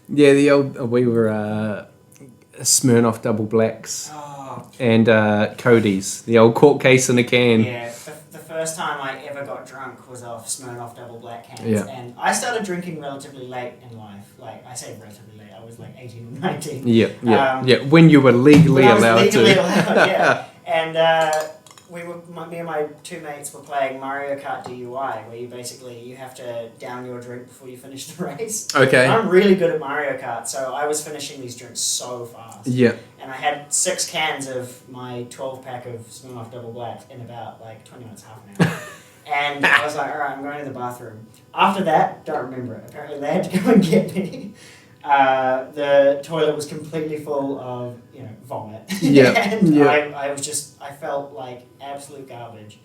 Yeah, we were Smirnoff Double Blacks and Cody's, the old cork case in a can. Yeah, the first time I ever got drunk was off Smirnoff Double Black cans. Yeah. And I started drinking relatively late in life. Like, I say relatively late, I was like 18 or 19. Yeah, when you were legally allowed to. Yeah. And me and my two mates were playing Mario Kart DUI, where you have to down your drink before you finish the race. Okay. I'm really good at Mario Kart, so I was finishing these drinks so fast. Yeah. And I had 6 cans of my 12-pack of Smirnoff Double Black in about 20 minutes, half an hour. And I was like, all right, I'm going to the bathroom. After that, don't remember it. Apparently they had to go and get me. The toilet was completely full of, vomit. Yeah. And I felt like absolute garbage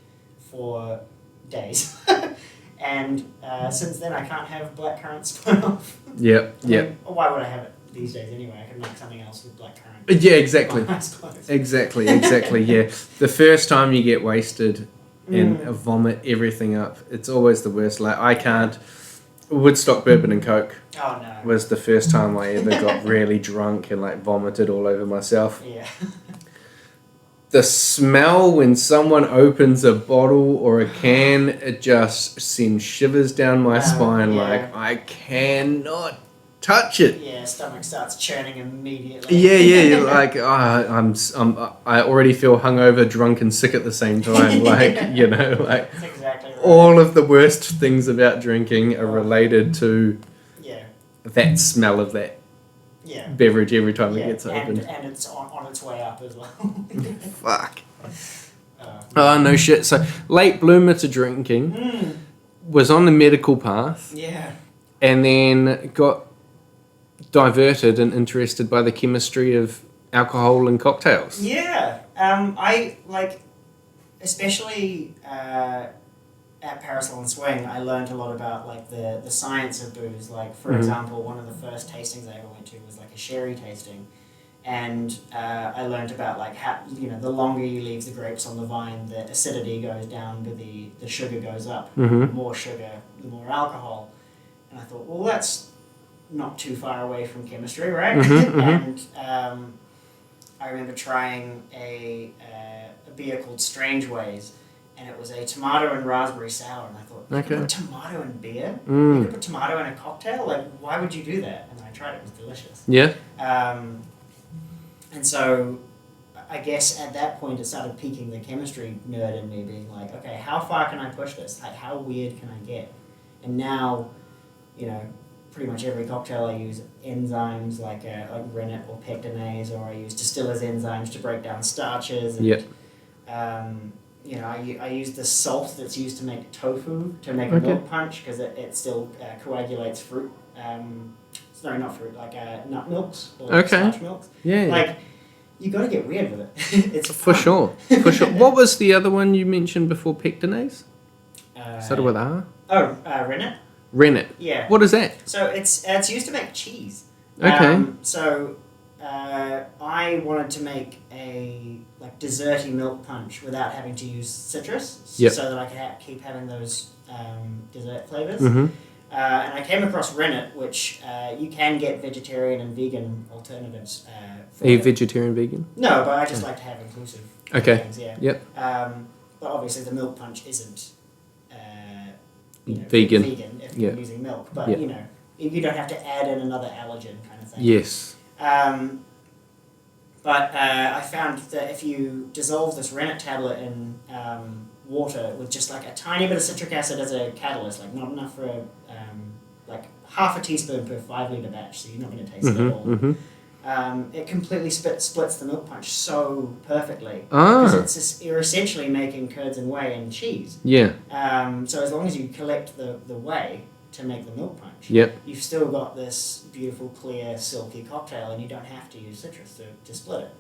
for days. And since then I can't have blackcurrant Smirnoff. Yeah. Why would I have it these days anyway? I can make something else with blackcurrant. Yeah, exactly. Exactly, yeah. The first time you get wasted and vomit everything up, it's always the worst. Like, I can't... Woodstock Bourbon and Coke was the first time I ever got really drunk and vomited all over myself. Yeah. The smell when someone opens a bottle or a can, it just sends shivers down my spine. Yeah. I cannot touch it. Yeah, stomach starts churning immediately. Yeah. I already feel hungover, drunk, and sick at the same time. That's exactly right. All of the worst things about drinking are related to that smell of that beverage every time it gets opened. And it's on its way up as well. Fuck. Oh, no shit. So, late bloomer to drinking, was on the medical path. Yeah. And then got diverted and interested by the chemistry of alcohol and cocktails. Yeah. I especially at Parasol and Swing, I learned a lot about the science of booze. For example, one of the first tastings I ever went to was a sherry tasting, and I learned about how the longer you leave the grapes on the vine, the acidity goes down, but the sugar goes up. Mm-hmm. The more sugar, the more alcohol. And I thought, well, that's not too far away from chemistry, right? Mm-hmm, And I remember trying a beer called Strange Ways, and it was a tomato and raspberry sour, and I thought, you could put tomato in beer? You could put tomato in a cocktail? Why would you do that? And I tried it, it was delicious. Yeah. And so I guess at that point it started piquing the chemistry nerd in me, being like, okay, how far can I push this? Like, how weird can I get? And now, pretty much every cocktail I use enzymes like rennet or pectinase, or I use distillers enzymes to break down starches. And, I use the salt that's used to make tofu to make a milk punch, because it still coagulates fruit. Sorry, not fruit, like nut milks or starch milks. Like, you got to get weird with it. It's for fun. For sure. What was the other one you mentioned before, pectinase? Started with R? Rennet. Rennet. Yeah. What is that? So it's used to make cheese. Okay. I wanted to make a desserty milk punch without having to use citrus, so that I could keep having those dessert flavors. Mm-hmm. And I came across rennet, which you can get vegetarian and vegan alternatives. Are you vegetarian, vegan? No, but I just like to have inclusive things. Yeah. Yep. But obviously the milk punch isn't vegan if you're using milk. But you don't have to add in another allergen kind of thing. Yes. But I found that if you dissolve this rennet tablet in water with just like a tiny bit of citric acid as a catalyst, like not enough for half a teaspoon per 5 litre batch, so you're not going to taste it at all. Mm-hmm. It completely splits the milk punch so perfectly, because you're essentially making curds and whey and cheese. Yeah. So as long as you collect the whey to make the milk punch, you've still got this beautiful, clear, silky cocktail, and you don't have to use citrus to split it.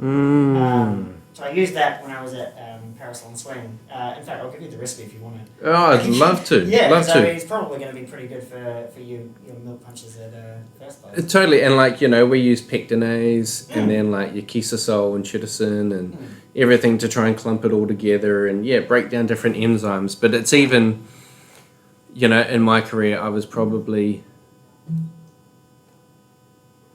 So I used that when I was at Parasol and Swing. In fact, I'll give you the recipe if you want to. Oh, I'd love to. Love to. It's probably going to be pretty good for you, your milk punches at first place. Totally, and we use pectinase, and then your kisosol and chitosan and everything to try and clump it all together and break down different enzymes. But it's even, in my career, I was probably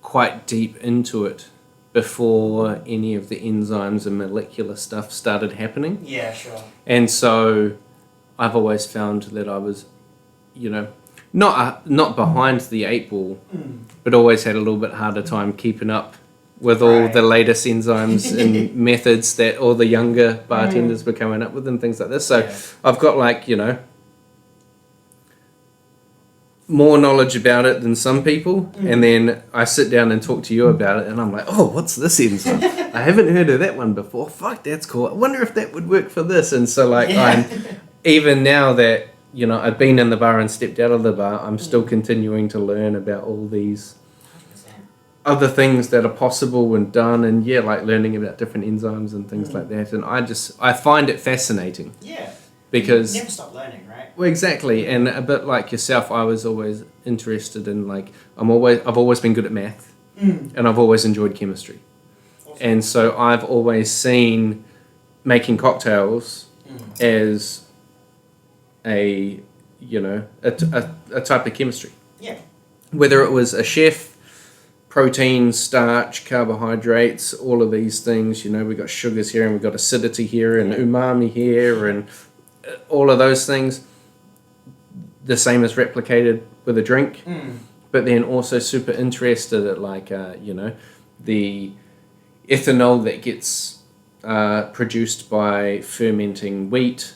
quite deep into it before any of the enzymes and molecular stuff started happening. Yeah, sure. And so I've always found that I was, not behind the 8 ball, but always had a little bit harder time keeping up with all the latest enzymes and methods that all the younger bartenders were coming up with and things like this. So I've got more knowledge about it than some people, and then I sit down and talk to you about it, and I'm like, oh, what's this enzyme? I haven't heard of that one before. Fuck, that's cool. I wonder if that would work for this. And so I'm, even now that I've been in the bar and stepped out of the bar, I'm still continuing to learn about all these other things that are possible and done, and learning about different enzymes and things like that. And I find it fascinating. Yeah. Because you never stop learning, right? Well, exactly, and a bit like yourself, I was always interested in I've always been good at math, and I've always enjoyed chemistry, and so I've always seen making cocktails as a type of chemistry. Yeah. Whether it was a chef, protein, starch, carbohydrates, all of these things. We got sugars here, and we've got acidity here, and umami here, and all of those things, the same as replicated with a drink, but then also super interested at the ethanol that gets produced by fermenting wheat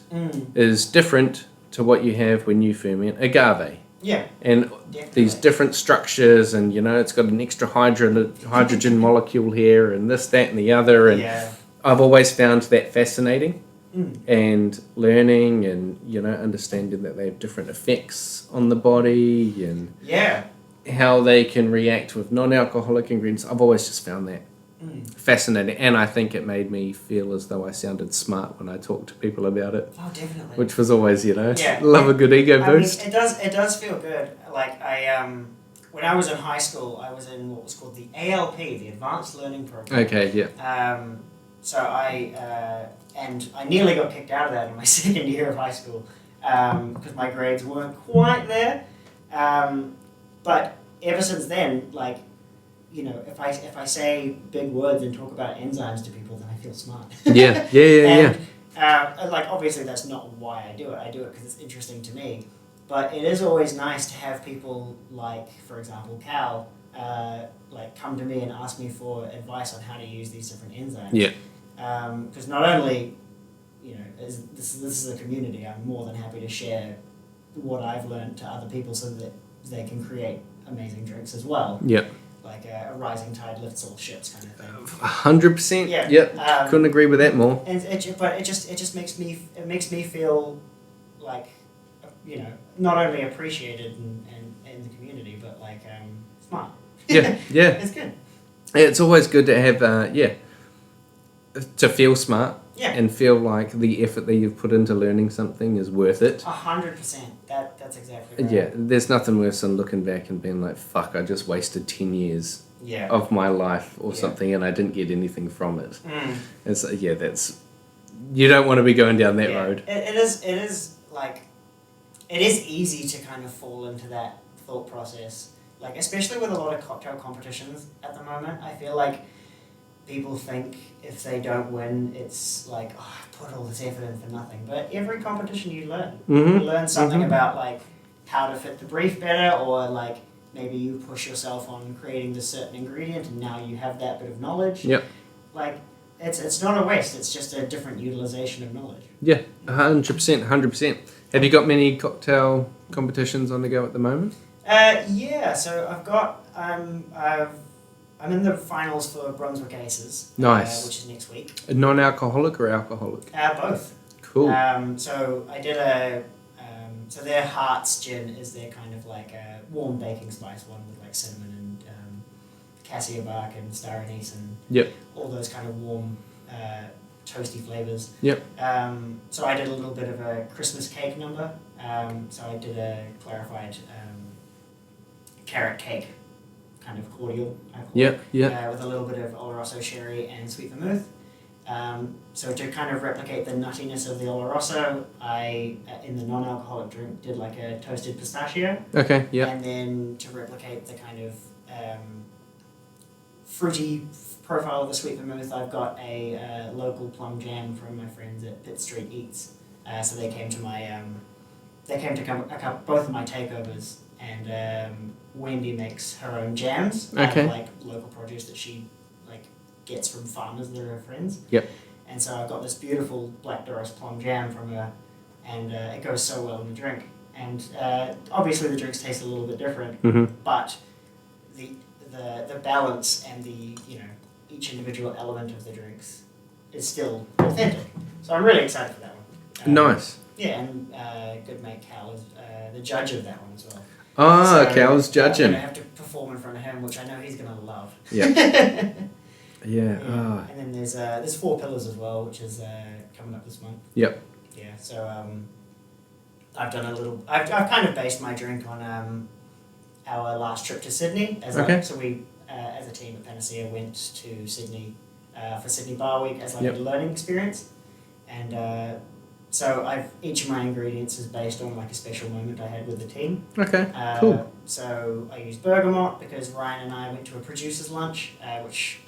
is different to what you have when you ferment agave. Yeah. And these different structures, and it's got an extra hydrogen molecule here, and this, that, and the other, and I've always found that fascinating. And learning and understanding that they have different effects on the body and how they can react with non-alcoholic ingredients. I've always just found that fascinating, and I think it made me feel as though I sounded smart when I talked to people about it. Oh, definitely. Which was always love a good ego boost. It does feel good. When I was in high school, I was in what was called the ALP, the Advanced Learning Program. Okay, yeah. So I nearly got kicked out of that in my second year of high school because my grades weren't quite there. But ever since then, if I say big words and talk about enzymes to people, then I feel smart. Yeah. Obviously that's not why I do it. I do it because it's interesting to me. But it is always nice to have people for example, Cal, come to me and ask me for advice on how to use these different enzymes. Yeah. Because not only, this is a community, I'm more than happy to share what I've learned to other people so that they can create amazing drinks as well. Yep. Like a rising tide lifts all ships kind of thing. 100%. Yeah. Yep. Couldn't agree with that more. And but it just makes me feel like, not only appreciated in the community, but like smart. Yeah. It's good. It's always good to have to feel smart. Yeah. And feel like the effort that you've put into learning something is worth it. 100%. That's exactly right. Yeah, there's nothing worse than looking back and being like, fuck, I just wasted 10 years of my life or something and I didn't get anything from it. And so, you don't want to be going down that road. It is like, it is easy to kind of fall into that thought process. Like, especially with a lot of cocktail competitions at the moment, I feel like people think if they don't win, it's like, oh, I put all this effort in for nothing. But every competition you learn. You learn something about like how to fit the brief better, or like maybe you push yourself on creating this certain ingredient and now you have that bit of knowledge. Yep. Like, it's not a waste, it's just a different utilization of knowledge. Yeah, 100%. Have you got many cocktail competitions on the go at the moment? So I've got, I'm in the finals for Brunswick Aces. Nice. Which is next week. Non-alcoholic or alcoholic? Both. Cool. So I did so their Hearts gin is their kind of like a warm baking spice one with like cinnamon and cassia bark and star anise and all those kind of warm toasty flavors. Yep. So I did a little bit of a Christmas cake number. So I did a clarified carrot cake kind of cordial. With a little bit of Oloroso sherry and sweet vermouth. So to kind of replicate the nuttiness of the Oloroso, I, in the non-alcoholic drink, did like a toasted pistachio. Okay, yeah. And then to replicate the kind of fruity profile of the sweet vermouth, I've got a local plum jam from my friends at Pitt Street Eats. So they came to my, both of my takeovers, and Wendy makes her own jams out of like local produce that she like gets from farmers that are her friends. Yep. And so I've got this beautiful Black Doris plum jam from her, and it goes so well in the drink. And obviously the drinks taste a little bit different, but the balance and the each individual element of the drinks is still authentic. So I'm really excited for that one. Nice. Yeah, and good mate Cal is the judge of that one as well. So Cal's judging. I'm going to have to perform in front of him, which I know he's going to love. Yeah. And then there's 4 Pillars as well, which is coming up this month. Yep. Yeah, so I've done a little. I've kind of based my drink on our last trip to Sydney. So we, as a team at Panacea, went to Sydney for Sydney Bar Week as like a learning experience, and so each of my ingredients is based on like a special moment I had with the team. Okay. Cool. So I used bergamot because Ryan and I went to a producer's lunch, which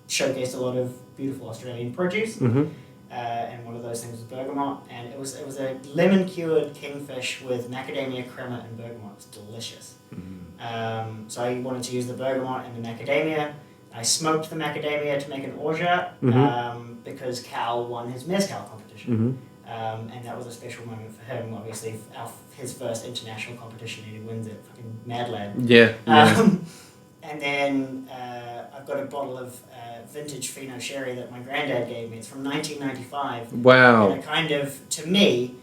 showcased a lot of beautiful Australian produce. And one of those things was bergamot, and it was a lemon cured kingfish with macadamia crema and bergamot. It was delicious. So I wanted to use the bergamot and the macadamia. I smoked the macadamia to make an orgeat because Cal won his mezcal competition, and that was a special moment for him. Obviously, his first international competition, and he wins it. Fucking mad lad. Yeah. And then I've got a bottle of vintage Fino sherry that my granddad gave me. It's from 1995. Wow. And it kind of, to me,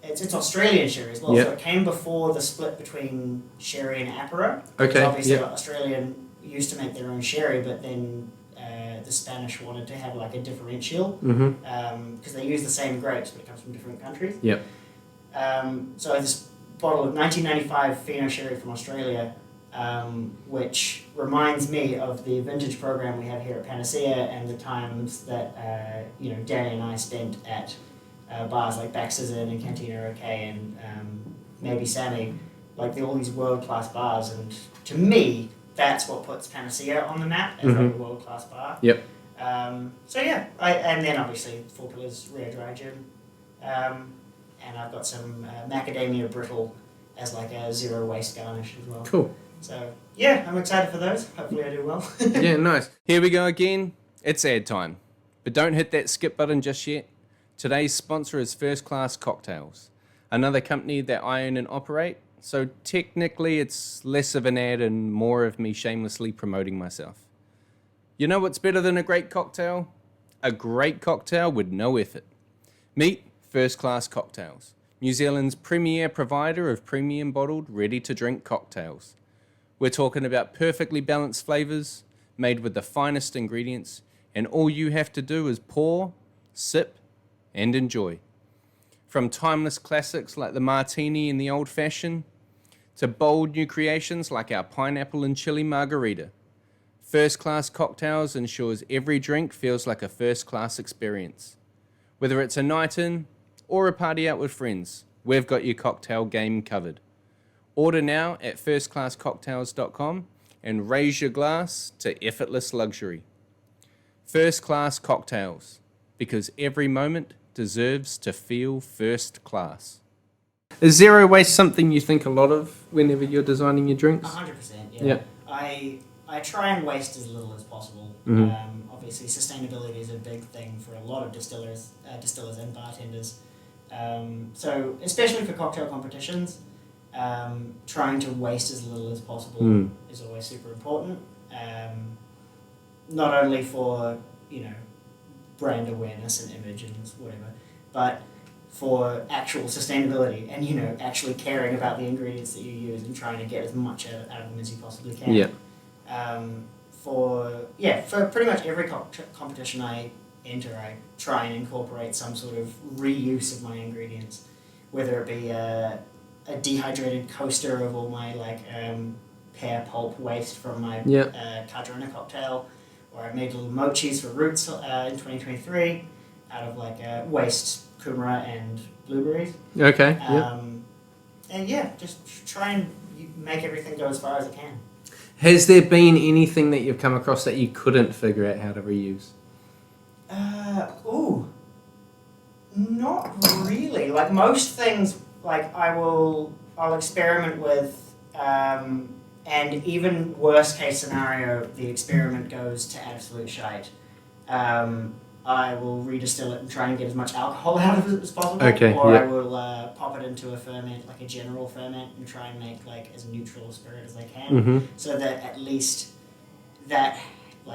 it's Australian sherry as well. So it came before the split between sherry and Apero. Okay. Obviously, Australian used to make their own sherry, but then the Spanish wanted to have like a differential because they use the same grapes, but it comes from different countries. Yep. So this bottle of 1995 Fino sherry from Australia, which reminds me of the vintage program we have here at Panacea and the times that Danny and I spent at bars like Baxter's Inn and Cantina OK and maybe Sammy, like all these world-class bars, and to me that's what puts Panacea on the map as like a world-class bar. Yep. So yeah, and then obviously 4 Pillars Rare Dry Gin, and I've got some macadamia brittle as like a zero waste garnish as well. Cool. So yeah, I'm excited for those. Hopefully I do well. Yeah, nice. Here we go again. It's ad time. But don't hit that skip button just yet. Today's sponsor is First Class Cocktails, another company that I own and operate, so technically it's less of an ad and more of me shamelessly promoting myself. You know what's better than a great cocktail? A great cocktail with no effort. Meet First Class Cocktails, New Zealand's premier provider of premium bottled, ready-to-drink cocktails. We're talking about perfectly balanced flavours, made with the finest ingredients, and all you have to do is pour, sip, and enjoy. From timeless classics like the martini and the old-fashioned, to bold new creations like our pineapple and chili margarita, First Class Cocktails ensures every drink feels like a first-class experience. Whether it's a night in or a party out with friends, we've got your cocktail game covered. Order now at firstclasscocktails.com and raise your glass to effortless luxury. First Class Cocktails, because every moment deserves to feel first class. Is zero waste something you think a lot of whenever you're designing your drinks? 100%, yeah. I try and waste as little as possible. Mm-hmm. Obviously, sustainability is a big thing for a lot of distillers and bartenders. So, especially for cocktail competitions, trying to waste as little as possible is always super important. Not only for, brand awareness and image and whatever, but for actual sustainability and, actually caring about the ingredients that you use and trying to get as much out of them as you possibly can. Yeah. For pretty much every competition I enter, I try and incorporate some sort of reuse of my ingredients, whether it be a dehydrated coaster of all my pear pulp waste from my Cardrona cocktail, or I made little mochis for roots in 2023 out of waste kumara and blueberries. Okay. And just try and make everything go as far as it can. Has there been anything that you've come across that you couldn't figure out how to reuse? Not really. Like most things, I'll experiment with, and even worst case scenario, the experiment goes to absolute shite. I will redistill it and try and get as much alcohol out of it as possible. Okay, or I will pop it into a ferment, like a general ferment, and try and make as neutral a spirit as I can, so that at least that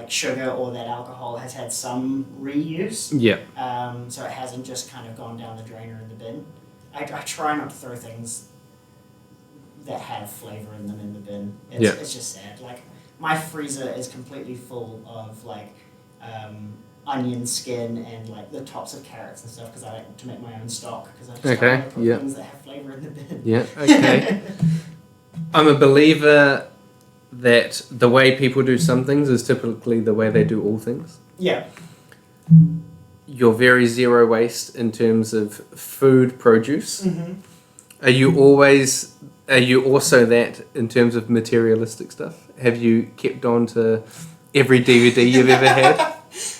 sugar or that alcohol has had some reuse. Yeah. So it hasn't just kind of gone down the drain or in the bin. I try not to throw things that have flavour in them in the bin. It's just sad. My freezer is completely full of onion skin and the tops of carrots and stuff because I like to make my own stock because I just don't want to put things that have flavour in the bin. Yeah, okay. I'm a believer that the way people do some things is typically the way they do all things. Yeah. You're very zero waste in terms of food produce. Mm-hmm. Are you also that in terms of materialistic stuff? Have you kept on to every DVD you've ever had?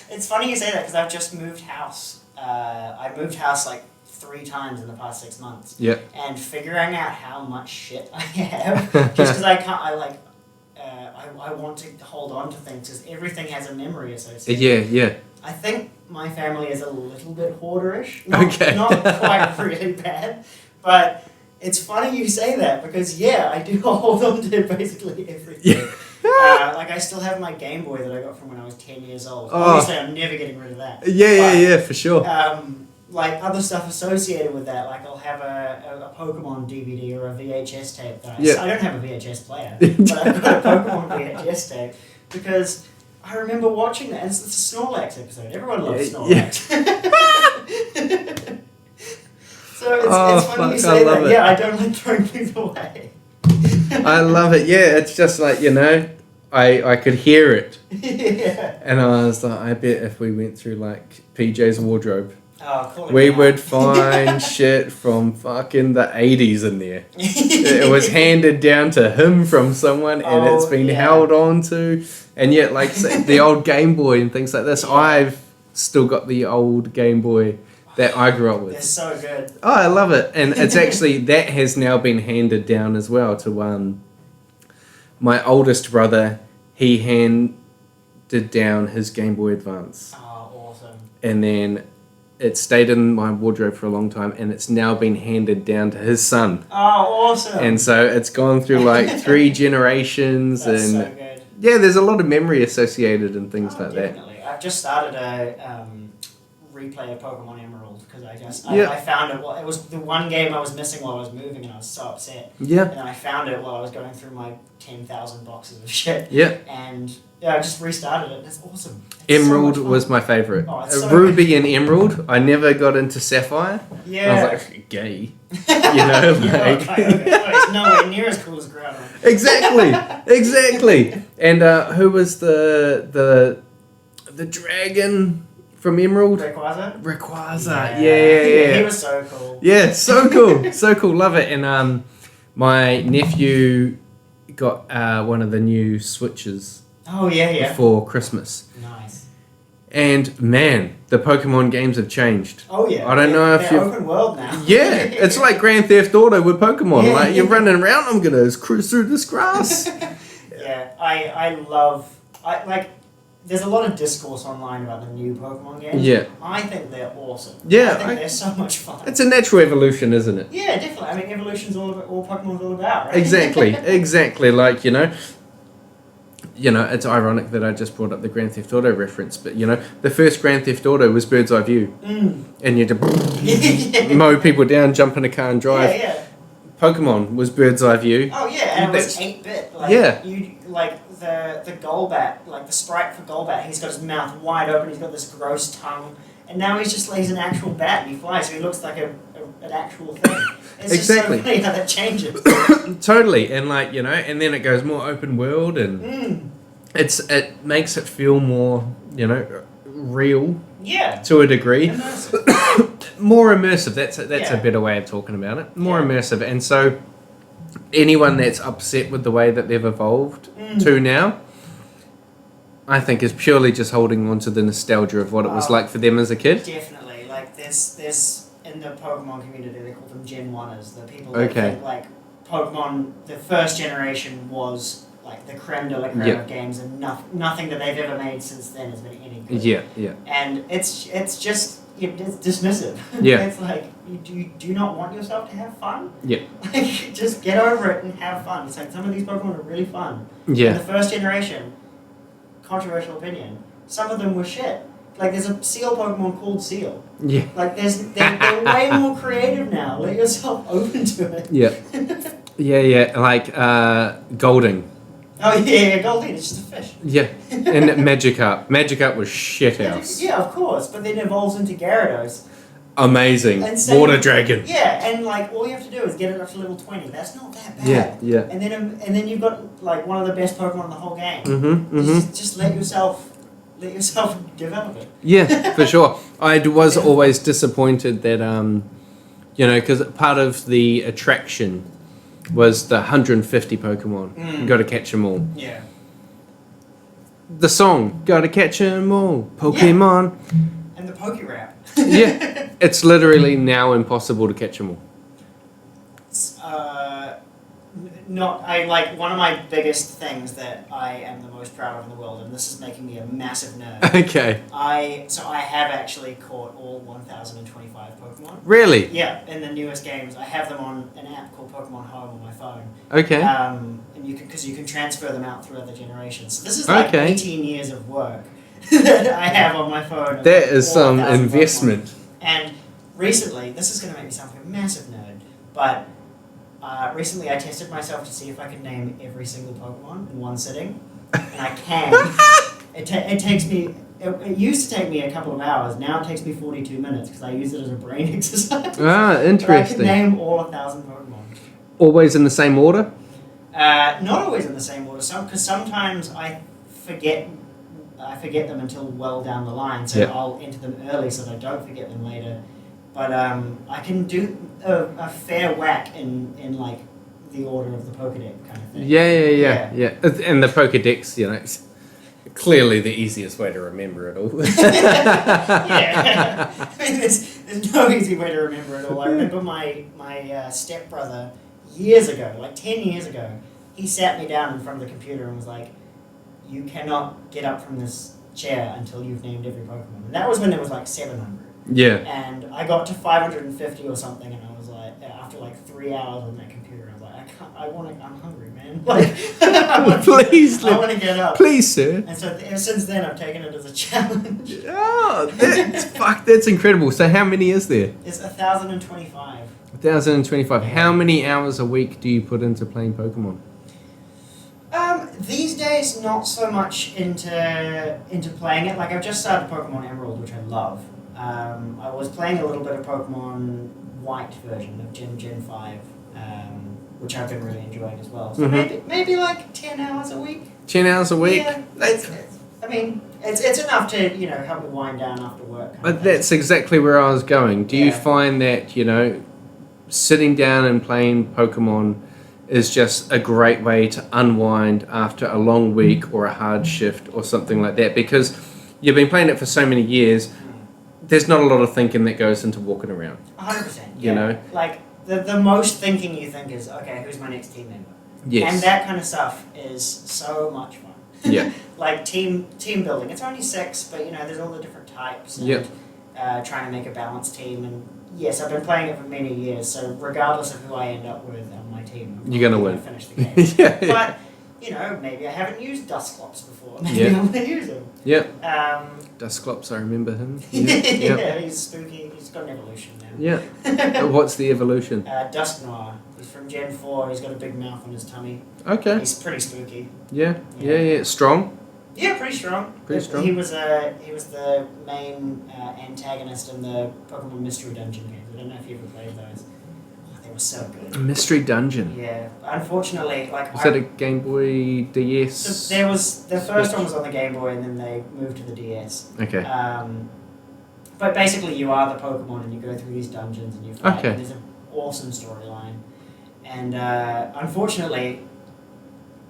It's funny you say that because I've just moved house. I moved house 3 times in the past 6 months. Yeah. And figuring out how much shit I have, just because I can't, I want to hold on to things because everything has a memory associated. Yeah. I think my family is a little bit hoarderish. Okay. Not quite really bad, but it's funny you say that because I do hold on to basically everything. Yeah. I still have my Game Boy that I got from when I was 10 years old. Oh. Obviously, I'm never getting rid of that. Yeah, for sure. Other stuff associated with that, I'll have a Pokemon DVD or a VHS tape. I don't have a VHS player, but I've got a Pokemon VHS tape because I remember watching that. It's the Snorlax episode. Everyone loves Snorlax. Yeah. So it's funny you say that. Yeah, I don't like throwing things away. I love it. Yeah, it's just I could hear it. Yeah. And I was like, I bet if we went through PJ's wardrobe, cool, we would find shit from fucking the 80s in there. It was handed down to him from someone and it's been held on to. And yet, the old Game Boy and things like this, I've still got the old Game Boy that I grew up with. They're so good. Oh, I love it. And it's actually, that has now been handed down as well to my oldest brother. He handed down his Game Boy Advance. Oh, awesome. And then it stayed in my wardrobe for a long time, and it's now been handed down to his son. Oh, awesome. And so it's gone through like 3 generations. That's and so good. Yeah, there's a lot of memory associated and things like definitely. I've just started a replay of Pokemon Emerald because I found it. Well, it was the one game I was missing while I was moving, and I was so upset. Yeah. And I found it while I was going through my 10,000 boxes of shit. Yeah. And I just restarted it. It's awesome. Emerald was my favourite. Oh, it's so Ruby good. and Emerald. I never got into Sapphire. Yeah. I was like, gay. You know, like... It's nowhere near as cool as Groudon. Exactly. And who was the dragon from Emerald? Rayquaza? Yeah. He was so cool. Yeah, so cool. So cool. Love it. And my nephew got one of the new Switches. Oh, yeah. For Christmas. Nice. And man, the Pokemon games have changed. Oh yeah. I don't know if they're open world now. Yeah, it's like Grand Theft Auto with Pokemon. Yeah. Like you're running around, I'm gonna cruise through this grass. Yeah, I love there's a lot of discourse online about the new Pokemon games. Yeah. I think they're awesome. Yeah. I think they're so much fun. It's a natural evolution, isn't it? Yeah, definitely. I mean, evolution's all Pokemon's all about, right? Exactly. Like, it's ironic that I just brought up the Grand Theft Auto reference, but, the first Grand Theft Auto was bird's eye view. And you had to mow people down, jump in a car and drive. Yeah. Pokemon was bird's eye view. Oh, yeah, and it was 8-bit. The Golbat, like the sprite for Golbat, he's got his mouth wide open, he's got this gross tongue, and now he's an actual bat and he flies, so he looks like an actual thing. It's exactly. Just so funny how that changes. Totally, and and then it goes more open world, and it makes it feel more, real. Yeah. To a degree. Immersive. More immersive. That's a better way of talking about it. More immersive, and so anyone that's upset with the way that they've evolved to now, I think is purely just holding on to the nostalgia of what it was like for them as a kid. Definitely, like there's in the Pokemon community they call them Gen 1ers, the people that think like Pokemon, the first generation was like the creme de la creme of games, and nothing that they've ever made since then has been any good. Yeah. And it's just it's dismissive. Yeah. It's like do you not want yourself to have fun? Yeah. Like just get over it and have fun. It's like some of these Pokemon are really fun. Yeah. In the first generation, controversial opinion, some of them were shit. Like there's a seal Pokemon called Seal. Yeah. Like they're way more creative now. Let yourself open to it. Yeah. Yeah. Like Golding. Oh yeah, Goldeen, it's just a fish. Yeah. And Magikarp. Magikarp was shit house. Yeah, of course, but then evolves into Gyarados. Amazing. Water dragon. Yeah, and like all you have to do is get it up to level 20. That's not that bad. Yeah. And then you've got like one of the best Pokemon in the whole game. Just let yourself develop it. Yeah, for sure. I was always disappointed that because part of the attraction was the 150 Pokemon. You got to catch them all. Yeah. The song, got to catch them all, Pokemon. Yeah. And the Poke Rap. Yeah, it's literally now impossible to catch them all. One of my biggest things that I am the most proud of in the world, and this is making me a massive nerd. Okay. I have actually caught all 1,025 Pokemon. Really? Yeah, in the newest games, I have them on an app called Pokemon Home on my phone. Okay. And you can transfer them out through other generations. So this is like 18 years of work that I have on my phone. That is some investment. Pokemon. And recently, this is going to make me sound like a massive nerd, but recently I tested myself to see if I could name every single Pokemon in one sitting, and I can. It takes me. It used to take me a couple of hours. Now it takes me 42 minutes because I use it as a brain exercise. Ah, interesting. But I can name all 1,000 Pokemon. Always in the same order? Not always in the same order. Because sometimes I forget them until well down the line, so I'll enter them early so that I don't forget them later. But I can do a fair whack in like the order of the Pokédex kind of thing. Yeah. And the Pokédex, it's clearly the easiest way to remember it all. Yeah. I mean, there's no easy way to remember it all. I remember my stepbrother years ago, like 10 years ago, he sat me down in front of the computer and was like, "You cannot get up from this chair until you've named every Pokemon. And that was when there was like 700. Yeah. And I got to 550 or something, and I was like, after like 3 hours on that computer, I was like, I'm hungry, man. Like, Please, I want to get up. Please, sir. And so ever since then, I've taken it as a challenge. Oh, that's incredible. So how many is there? It's 1,025. 1,025. How many hours a week do you put into playing Pokemon? These days, not so much into playing it. Like, I've just started Pokemon Emerald, which I love. I was playing a little bit of Pokemon White version of Gen 5, which I've been really enjoying as well. So maybe like 10 hours a week. 10 hours a week? Yeah, it's enough to, help me wind down after work. But that's exactly where I was going. Do you find that, sitting down and playing Pokemon is just a great way to unwind after a long week or a hard shift or something like that? Because you've been playing it for so many years, there's not a lot of thinking that goes into walking around. 100%. You know? Like, the most thinking you think is, okay, who's my next team member? Yes. And that kind of stuff is so much fun. Yeah. Like team building. It's only 6, but there's all the different types. And, trying to make a balanced team. And yes, I've been playing it for many years, so regardless of who I end up with on my team, I'm you're going to win. Finish the game. But, maybe I haven't used Dusclops before. Maybe I'm going to use him. Yeah. Dusclops, I remember him. Yeah, he's spooky. He's got an evolution now. Yeah. What's the evolution? Dusknoir. He's from Gen 4. He's got a big mouth on his tummy. Okay. He's pretty spooky. Yeah. Strong? Yeah, pretty strong. He was the main antagonist in the Pokemon Mystery Dungeon games. I don't know if you ever played those. Oh, they were so good. Mystery Dungeon? Yeah. Unfortunately, was that a Game Boy DS? So there was the first one was on the Game Boy, and then they moved to the DS. Okay. But basically, you are the Pokemon, and you go through these dungeons, and you fight. Okay. And there's an awesome storyline, and unfortunately,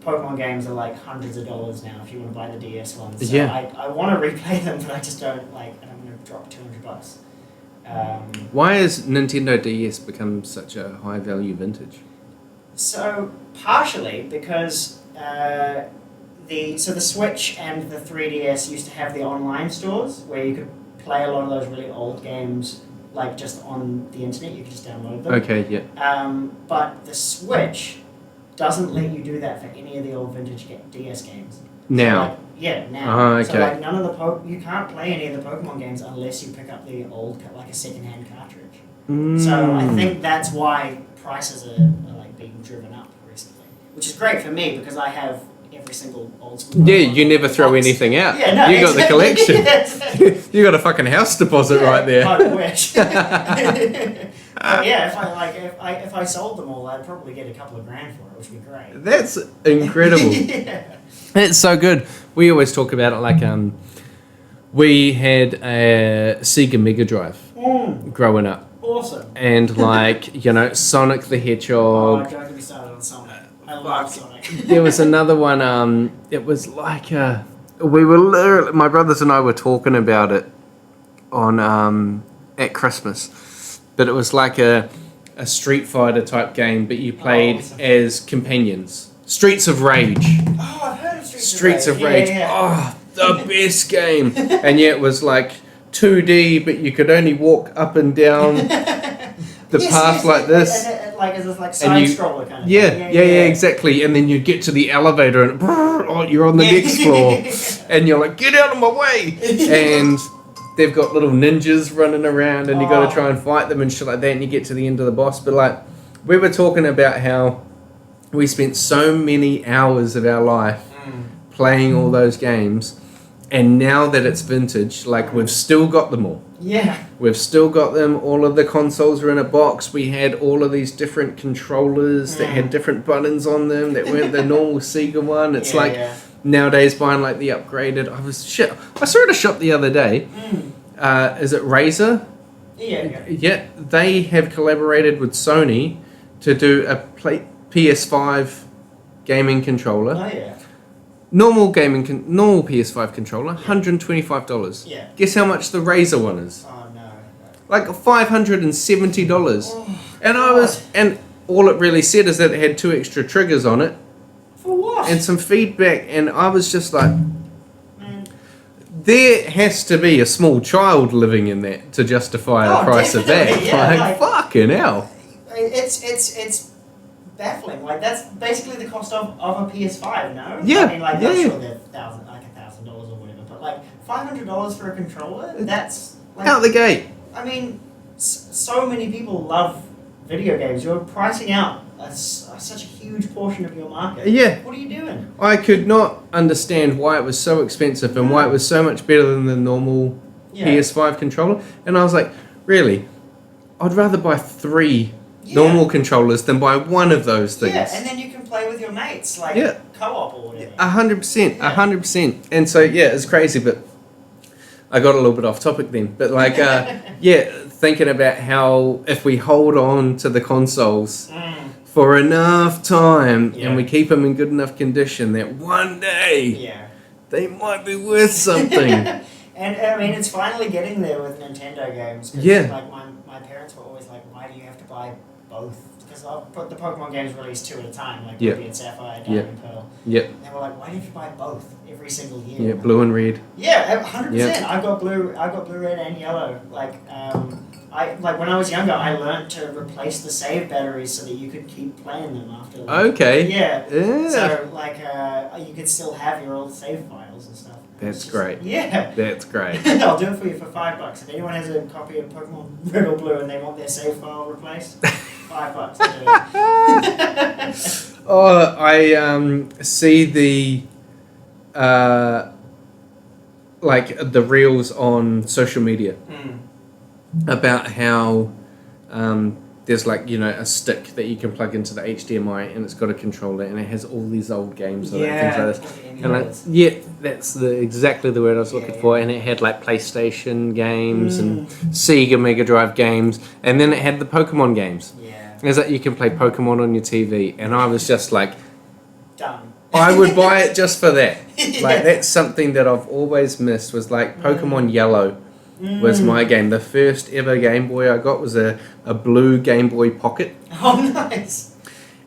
Pokemon games are like hundreds of dollars now if you want to buy the DS ones. So I want to replay them, but I just don't I don't want to drop $200. Why has Nintendo DS become such a high value vintage? So partially because the Switch and the 3DS used to have the online stores where you could play a lot of those really old games like just on the internet. You could just download them. Okay, yeah. But the Switch doesn't let you do that for any of the old vintage DS games. Now? So now. Okay. So none of the you can't play any of the Pokemon games unless you pick up the old, like a second-hand cartridge. So I think that's why prices are being driven up recently, which is great for me because I have every single old school Pokemon. Yeah, you never throw anything out. Yeah, no, you got the collection. You got a fucking house deposit right there. I wish. If I sold them all, I'd probably get a couple of grand for it, which would be great. That's incredible. It's so good. We always talk about it like we had a Sega Mega Drive growing up. Awesome. And Sonic the Hedgehog. Oh, don't get me started on Sonic. I love Sonic. There was another one, it was like we were literally, my brothers and I were talking about it on at Christmas. But it was like a Street Fighter type game, but you played as companions. Streets of Rage. Oh, I've heard of Streets of Rage. Yeah. Oh, the best game. And yet it was like 2D, but you could only walk up and down the path like this. Is this like side-scroller kind of thing? Yeah, exactly. And then you get to the elevator and you're on the next floor. And you're like, get out of my way. And they've got little ninjas running around and you got to try and fight them and shit like that, and you get to the end of the boss. But we were talking about how we spent so many hours of our life playing all those games, and now that it's vintage, we've still got them all. Yeah. We've still got them. All of the consoles are in a box. We had all of these different controllers that had different buttons on them that weren't the normal Sega one. It's nowadays buying the upgraded. I saw it at a shop the other day. Is it Razer? Yeah. They have collaborated with Sony to do a PS5 gaming controller. Oh yeah. Normal PS5 controller, $125. Yeah. Guess how much the Razer one is? Oh no. $570. And all it really said is that it had 2 extra triggers on it. For what? And some feedback, and I was just like, there has to be a small child living in that to justify the price of that. Yeah, fucking hell. It's baffling. Like, that's basically the cost of a PS5, no? Yeah. I mean, like, I'm sure they're $1,000 or whatever, but like $500 for a controller? That's like, out the gate. I mean, so many people love video games. You're pricing out such a huge portion of your market. Yeah. What are you doing? I could not understand why it was so expensive and why it was so much better than the normal PS5 controller. And I was like, really? I'd rather buy 3 normal controllers than buy one of those things. Yeah, and then you can play with your mates, like co-op or whatever. 100%, 100%. And so, it's crazy, but I got a little bit off topic then. But like, thinking about how if we hold on to the consoles for enough time and we keep them in good enough condition that one day they might be worth something. And I mean, it's finally getting there with Nintendo games. Like my parents were always like, why do you have to buy both? Because the Pokemon games released 2 at a time, like Ruby and Sapphire, Diamond and Pearl. Yep. And they were like, why did you buy both every single year? Yeah, blue and red. Yeah, 100%. I got blue, red, and yellow. Like, when I was younger, I learned to replace the save batteries so that you could keep playing them after. Okay. Yeah. So like, you could still have your old save files and stuff. That's great. Yeah. That's great. I'll do it for you for $5. If anyone has a copy of Pokemon Red or Blue and they want their save file replaced, $5. I'll do it. Oh, I see the the reels on social media about how there's a stick that you can plug into the HDMI and it's got a controller and it has all these old games on it and things like this. And that's exactly the word I was looking for. And it had like PlayStation games and Sega Mega Drive games, and then it had the Pokemon games. Yeah. It's like you can play Pokemon on your TV, and I was just like, done. I would buy it just for that. Like, that's something that I've always missed, was like Pokemon Yellow was my game. The first ever Game Boy I got was a blue Game Boy Pocket. Oh, nice.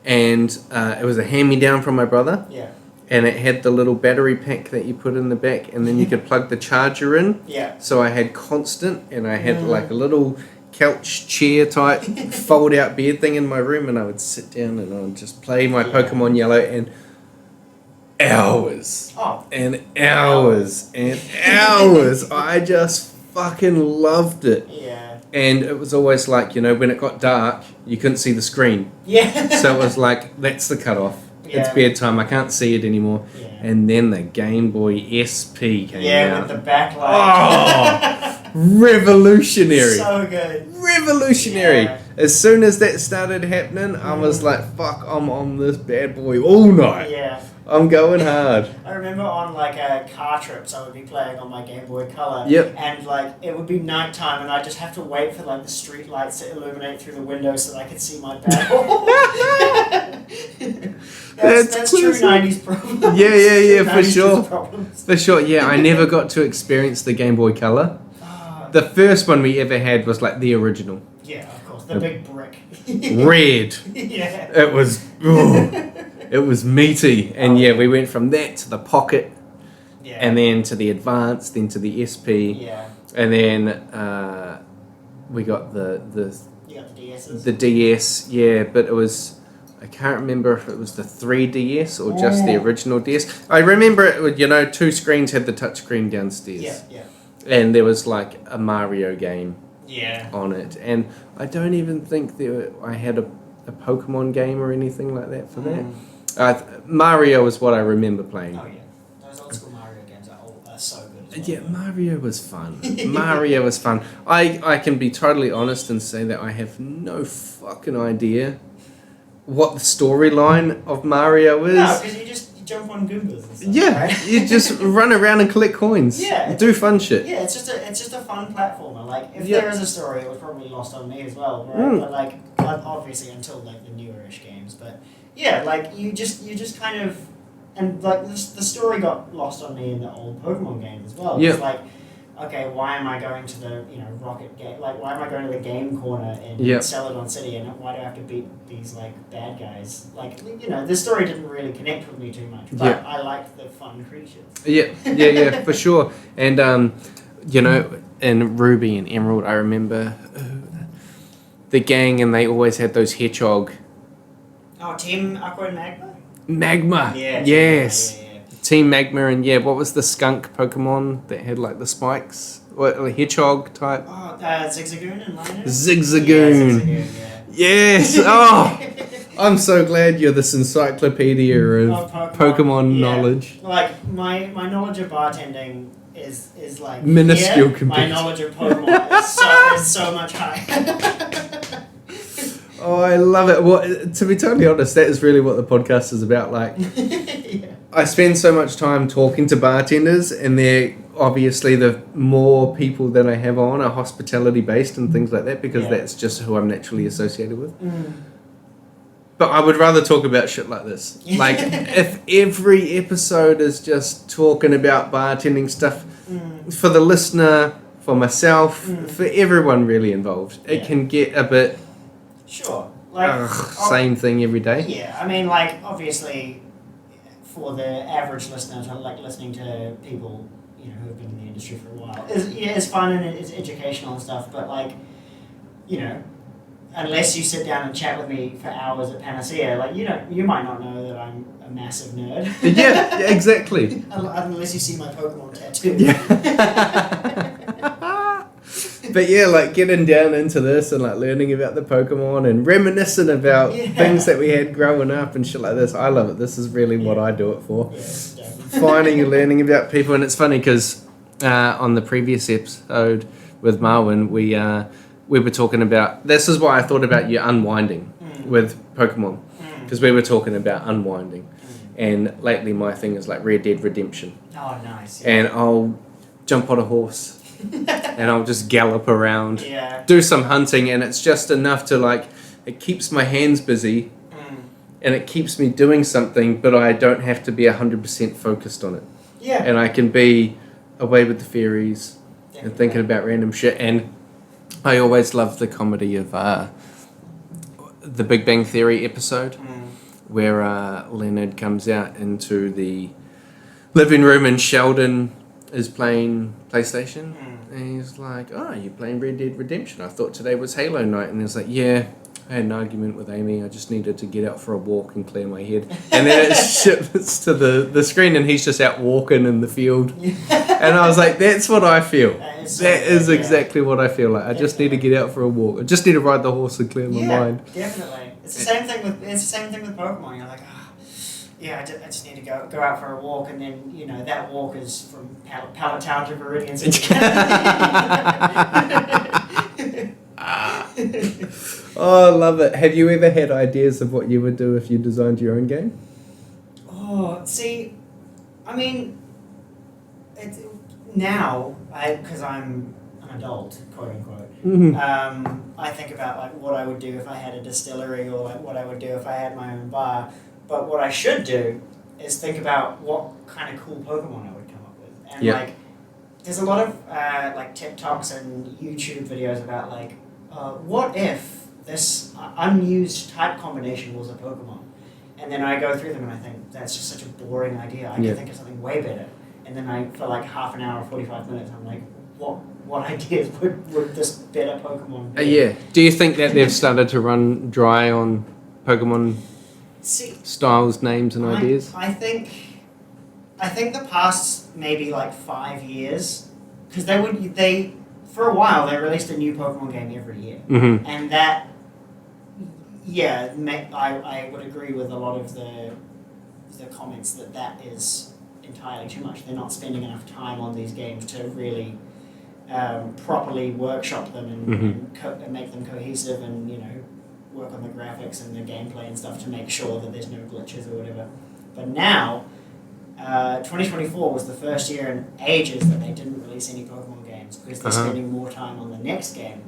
And it was a hand-me-down from my brother. Yeah. And it had the little battery pack that you put in the back, and then you could plug the charger in. Yeah. So I had constant, and I had like a little couch chair type fold out bed thing in my room, and I would sit down and I would just play my Pokemon Yellow, and hours and hours and hours. I just fucking loved it. Yeah. And it was always like, when it got dark, you couldn't see the screen. Yeah. So it was like, that's the cutoff. Yeah. It's bedtime. I can't see it anymore. Yeah. And then the Game Boy SP came out. Yeah, with the backlight. Oh, revolutionary. So good. Revolutionary. Yeah. As soon as that started happening, I was like, fuck, I'm on this bad boy all night. Yeah. I'm going hard. I remember on car trips I would be playing on my Game Boy Color. Yep. And it would be nighttime and I'd just have to wait for the street lights to illuminate through the window so that I could see my battle. that's true 90s problem. Yeah, for sure. Problems. For sure, yeah. I never got to experience the Game Boy Color. The first one we ever had was like the original. Yeah, of course. The big brick. Red. Yeah. It was... It was meaty, and we went from that to the Pocket, and then to the Advance, then to the SP, and then we got the You got the DSs? The DS, but it was, I can't remember if it was the 3DS or just the original DS. I remember it, 2 screens had the touchscreen downstairs, and there was like a Mario game on it, and I don't even think I had a Pokemon game or anything like that for that. Mario is what I remember playing. Oh yeah, those old school Mario games are so good. Yeah, Mario was fun. Mario was fun. I can be totally honest and say that I have no fucking idea what the storyline of Mario is. No, because you just jump on Goombas and stuff. Yeah, right? you just run around and collect coins. Yeah, do fun shit. Yeah, it's just a fun platformer. Like, if there is a story, it was probably lost on me as well. Right? But obviously until the newer-ish games, but. Yeah, you just kind of, and the story got lost on me in the old Pokemon games as well. Yeah. It's okay, why am I going to the Rocket game? Like, why am I going to the game corner in Celadon City, and why do I have to beat these like bad guys? Like, this story didn't really connect with me too much, but I liked the fun creatures. Yeah, for sure. And in Ruby and Emerald, I remember the gang, and they always had those hedgehog. Oh, Team Aqua and Magma. Magma. Yeah. Yes. Yeah. Team Magma, and what was the skunk Pokemon that had like the spikes? What, a hedgehog type? Oh, Zigzagoon and Lino? Zigzagoon. Yeah, Zigzagoon, Yes! Oh! I'm so glad you're this encyclopedia of Pokemon knowledge. Like, my knowledge of bartending is like... minuscule compared. My knowledge of Pokemon is so much higher. Oh, I love it. Well, to be totally honest, that is really what the podcast is about. Like, I spend so much time talking to bartenders, and they're obviously the more people that I have on are hospitality based and things like that, because that's just who I'm naturally associated with. But I would rather talk about shit like this. Like, if every episode is just talking about bartending stuff for the listener, for myself, for everyone really involved, it can get a bit... Sure. Like, same thing every day. Yeah, I mean, like, obviously, for the average listener, like listening to people, who have been in the industry for a while, it's fun and it's educational and stuff. But like, unless you sit down and chat with me for hours at Panacea, like you might not know that I'm a massive nerd. Yeah, exactly. Unless you see my Pokemon tattoo. Yeah. But yeah, like getting down into this and like learning about the Pokemon and reminiscing about things that we had growing up and shit like this. I love it. This is really what I do it for. Yeah, Finding and learning about people. And it's funny because on the previous episode with Marwin, we were talking about, this is why I thought about you unwinding with Pokemon, because we were talking about unwinding. And lately my thing is like Red Dead Redemption. Oh, nice. And I'll jump on a horse. And I'll just gallop around, do some hunting, and it's just enough to like, it keeps my hands busy, and it keeps me doing something, but I don't have to be 100% focused on it. Yeah. And I can be away with the fairies and thinking about random shit. And I always love the comedy of the Big Bang Theory episode where Leonard comes out into the living room and Sheldon is playing PlayStation, and he's like, "Oh, you're playing Red Dead Redemption? I thought today was Halo night." And he's like, "Yeah, I had an argument with Amy. I just needed to get out for a walk and clear my head." And then it shifts to the screen, and he's just out walking in the field. And I was like, "That's what I feel. That is exactly what I feel like. I just need to get out for a walk. I just need to ride the horse and clear my mind." Definitely. It's the same thing with Pokemon. You're like, I just need to go out for a walk, and then that walk is from Pallet Town to Viridian City. Oh, I love it. Have you ever had ideas of what you would do if you designed your own game? Oh, see, I mean, now, because I'm an adult, quote unquote, I think about like what I would do if I had a distillery, or like what I would do if I had my own bar. But what I should do is think about what kind of cool Pokemon I would come up with. And like, there's a lot of like TikToks and YouTube videos about like, what if this unused type combination was a Pokemon? And then I go through them and I think, that's just such a boring idea. I can think of something way better. And then for like half an hour or 45 minutes, I'm like, what ideas would this better Pokemon be? Do you think that they've started to run dry on Pokemon styles, names, and ideas? I think the past maybe like 5 years, because they for a while they released a new Pokemon game every year, and that I would agree with a lot of the comments that is entirely too much. They're not spending enough time on these games to really properly workshop them and make them cohesive, and work on the graphics and the gameplay and stuff to make sure that there's no glitches or whatever. But now, 2024 was the first year in ages that they didn't release any Pokemon games, because they're spending more time on the next game.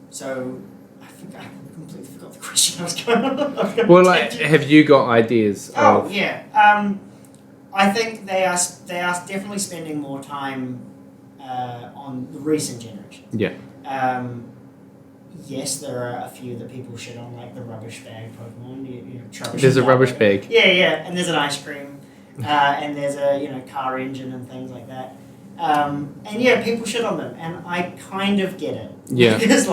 So I completely forgot the question I was going on. Well, like, have you got ideas? I I think they are definitely spending more time on the recent generation. Yeah. Yes, there are a few that people shit on, like the rubbish bag Pokemon. There's a rubbish bag. Yeah, and there's an ice cream, and there's a car engine and things like that. And yeah, people shit on them, and I kind of get it. Yeah. Because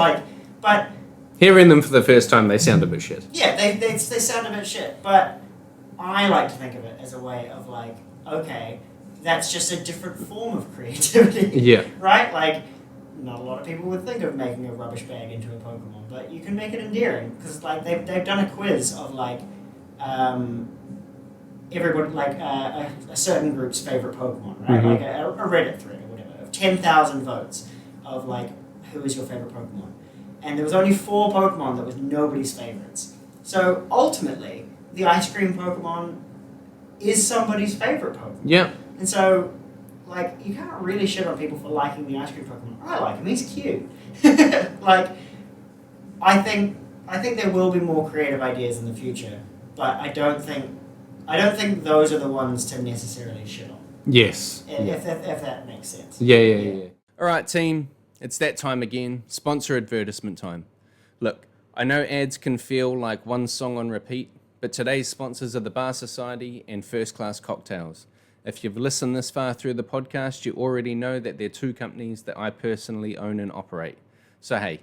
but hearing them for the first time, they sound a bit shit. Yeah, they sound a bit shit, but I like to think of it as a way of okay, that's just a different form of creativity. Yeah. Right? Not a lot of people would think of making a rubbish bag into a Pokemon, but you can make it endearing because they've done a quiz of everybody a certain group's favorite Pokemon, right? Mm-hmm. Like a Reddit thread or whatever of 10,000 votes of who is your favorite Pokemon, and there was only 4 Pokemon that was nobody's favorites. So ultimately, the ice cream Pokemon is somebody's favorite Pokemon. Yeah. And so, you can't really shit on people for liking the ice cream Pokemon. I like him; he's cute. I think there will be more creative ideas in the future, but I don't think those are the ones to necessarily shit on. Yes. If that makes sense. Yeah. All right, team. It's that time again. Sponsor advertisement time. Look, I know ads can feel like one song on repeat, but today's sponsors are the Bar Society and First Class Cocktails. If you've listened this far through the podcast, you already know that they're 2 companies that I personally own and operate. So hey,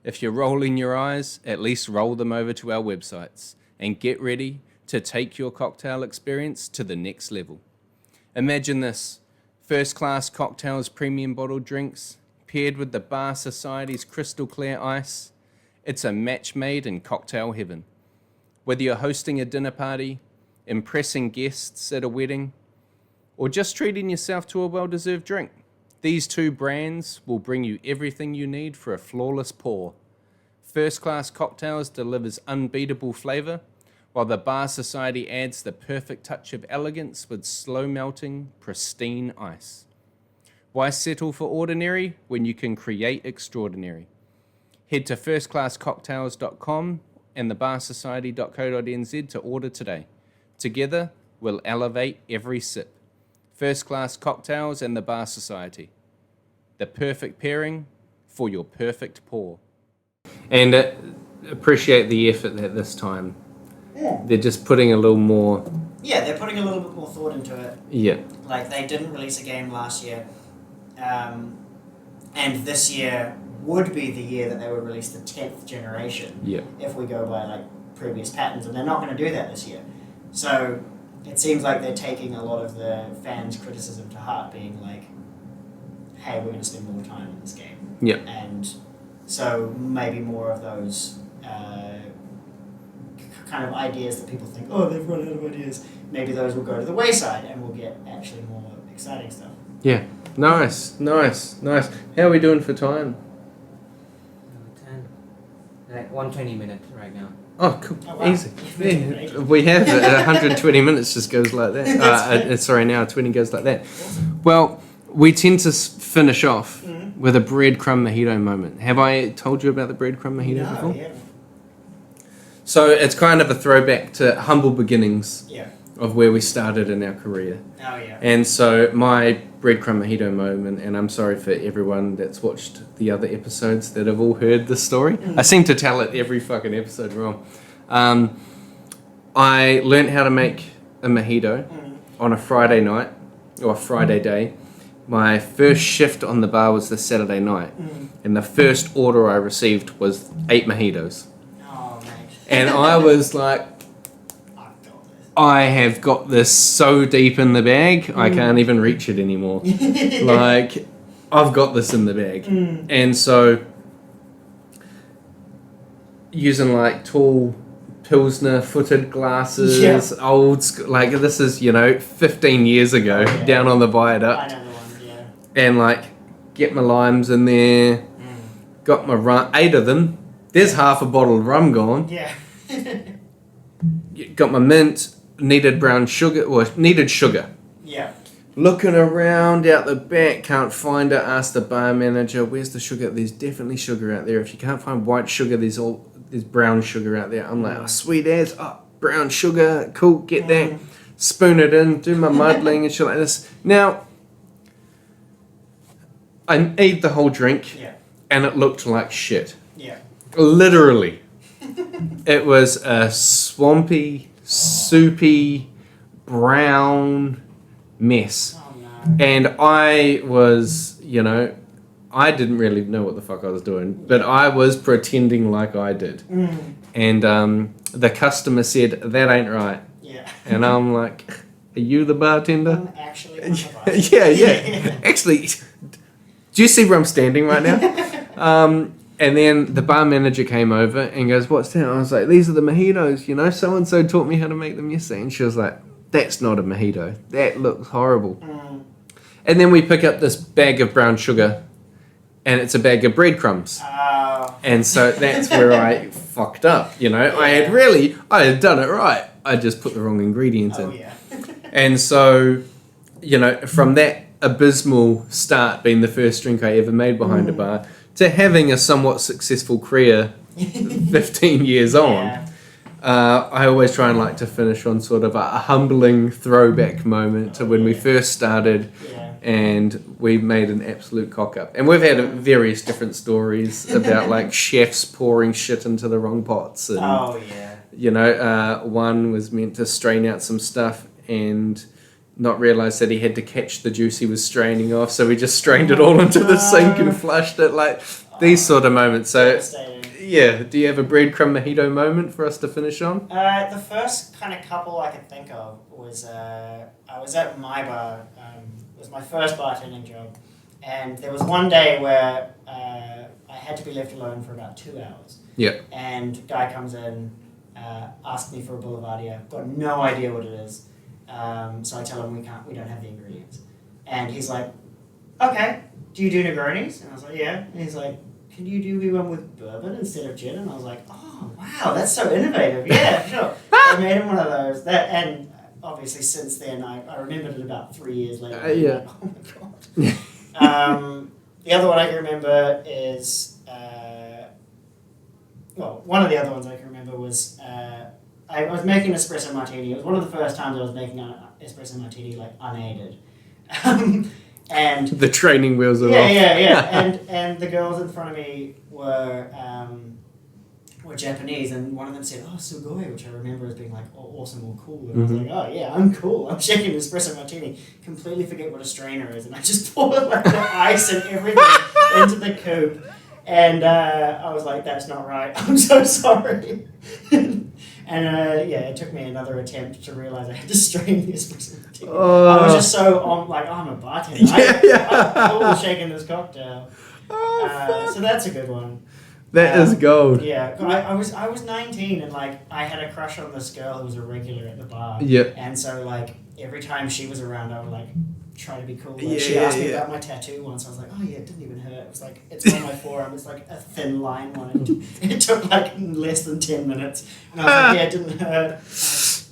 if you're rolling your eyes, at least roll them over to our websites and get ready to take your cocktail experience to the next level. Imagine this: First Class Cocktails premium bottled drinks paired with the Bar Society's crystal clear ice. It's a match made in cocktail heaven. Whether you're hosting a dinner party, impressing guests at a wedding, or just treating yourself to a well-deserved drink, these 2 brands will bring you everything you need for a flawless pour. First Class Cocktails delivers unbeatable flavor, while the Bar Society adds the perfect touch of elegance with slow-melting, pristine ice. Why settle for ordinary when you can create extraordinary? Head to firstclasscocktails.com and thebarsociety.co.nz to order today. Together, we'll elevate every sip. First Class Cocktails and the Bar Society. The perfect pairing for your perfect pour. And appreciate the effort at this time. Yeah. They're just putting a little more... Yeah, they're putting a little bit more thought into it. Yeah. They didn't release a game last year. And this year would be the year that they would release the 10th generation. Yeah. If we go by previous patterns, and they're not going to do that this year. So it seems like they're taking a lot of the fans' criticism to heart, being hey, we're going to spend more time in this game. Yeah. And so maybe more of those kind of ideas that people think, oh, they've run out of ideas. Maybe those will go to the wayside and we'll get actually more exciting stuff. Yeah. Nice. How are we doing for time? 10. 120 minutes right now. Oh, cool. Oh, wow. Easy. Yeah, we have it. 120 minutes just goes like that. Sorry, now 20 goes like that. Awesome. Well, we tend to finish off with a breadcrumb mojito moment. Have I told you about the breadcrumb mojito before? Yeah. So it's kind of a throwback to humble beginnings Yeah. of where we started in our career. Oh, yeah. And so my breadcrumb mojito moment, and I'm sorry for everyone that's watched the other episodes that have all heard this story. I seem to tell it every fucking episode wrong. I learned how to make a mojito on a Friday night, or a Friday day. My first shift on the bar was the Saturday night, and the first order I received was 8 mojitos. Oh, mate. And I was like, I have got this so deep in the bag, I can't even reach it anymore. I've got this in the bag. And so, using tall Pilsner footed glasses, old school, this is, 15 years ago, down on the viaduct. I know the ones, yeah. And get my limes in there, got my rum, 8 of them. There's half a bottle of rum gone. Yeah. Got my mint. Needed sugar. Yeah. Looking around out the back, can't find it. Asked the bar manager, "Where's the sugar?" There's definitely sugar out there. If you can't find white sugar, there's brown sugar out there. I'm like, oh, sweet as, brown sugar, cool, get that. spoon it in, do my muddling and shit like this. Now, I ate the whole drink, and it looked like shit. Yeah. Literally. It was a swampy, soupy, brown mess. Oh, no. And I was, I didn't really know what the fuck I was doing, but I was pretending like I did. And the customer said, "That ain't right." Yeah. And I'm like, "Are you the bartender?" I'm actually on the bartender. Yeah. Actually, do you see where I'm standing right now? And then the bar manager came over and goes, "What's that?" I was like, "These are the mojitos, so-and-so taught me how to make them yesterday." And she was like, "That's not a mojito. That looks horrible." And then we pick up this bag of brown sugar, and it's a bag of breadcrumbs. And so that's where I fucked up, I had done it right. I just put the wrong ingredients in. Yeah. And so, from that abysmal start being the first drink I ever made behind a bar to having a somewhat successful career 15 years on, I always try and like to finish on sort of a humbling throwback moment to when we first started and we made an absolute cock up. And we've had various different stories about like chefs pouring shit into the wrong pots. And, one was meant to strain out some stuff and not realise that he had to catch the juice he was straining off, so we just strained it all into the sink and flushed it, like these sort of moments. So, yeah, do you have a breadcrumb mojito moment for us to finish on? The first kind of couple I could think of was I was at my bar. It was my first bartending job, and there was one day where I had to be left alone for about 2 hours. Yeah. And guy comes in, asks me for a boulevardier. Got no idea what it is. So I tell him we don't have the ingredients. And he's like, "Okay, do you do Negronis?" And I was like, "Yeah." And he's like, "Can you do me one with bourbon instead of gin?" And I was like, "Oh, wow, that's so innovative." Yeah, sure. I made him one of those. And obviously since then, I remembered it about 3 years later. Yeah. Like, oh my God. The other one I can remember is, one of the other ones I can remember was, I was making an espresso martini. It was one of the first times I was making an espresso martini, like, unaided. And the training wheels are off. Yeah. And the girls in front of me were Japanese, and one of them said, "Oh, sugoi," which I remember as being like awesome or cool. And I was like, "Oh yeah, I'm cool. I'm shaking an espresso martini." Completely forget what a strainer is, and I just poured like the ice and everything into the coupe. And I was like, "That's not right. I'm so sorry." And it took me another attempt to realise I had to strain the espresso martini. I was just so I'm a bartender. I'm cool shaking this cocktail. So that's a good one. That is gold. Yeah, I was 19 and like I had a crush on this girl who was a regular at the bar. Yep. And so like every time she was around, I would like try to be cool. Like, she asked me about my tattoo once. I was like, "Oh yeah, it didn't even hurt." It was like, it's on my forearm. It's like a thin line one. It took like less than 10 minutes. And I was like, "Yeah, it didn't hurt."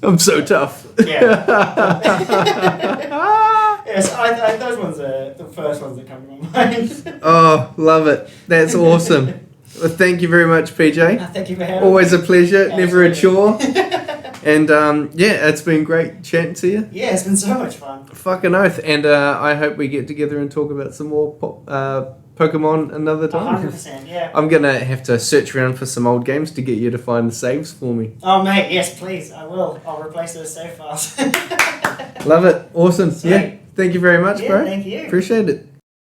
I'm so tough. Yeah. Yes, those ones are the first ones that come to my mind. Oh, love it. That's awesome. Well, thank you very much, PJ. Thank you for having Always me. a pleasure, never a chore. And And it's been great chatting to you. yeah, it's been so much fun. Fucking oath. And I hope we get together and talk about some more Pokemon another time. 100%, yeah. I'm going to have to search around for some old games to get you to find the saves for me. Oh, mate, yes, please. I will. I'll replace those save files. Love it. Awesome. Sweet. Yeah. Thank you very much, bro. Thank you. Appreciate it.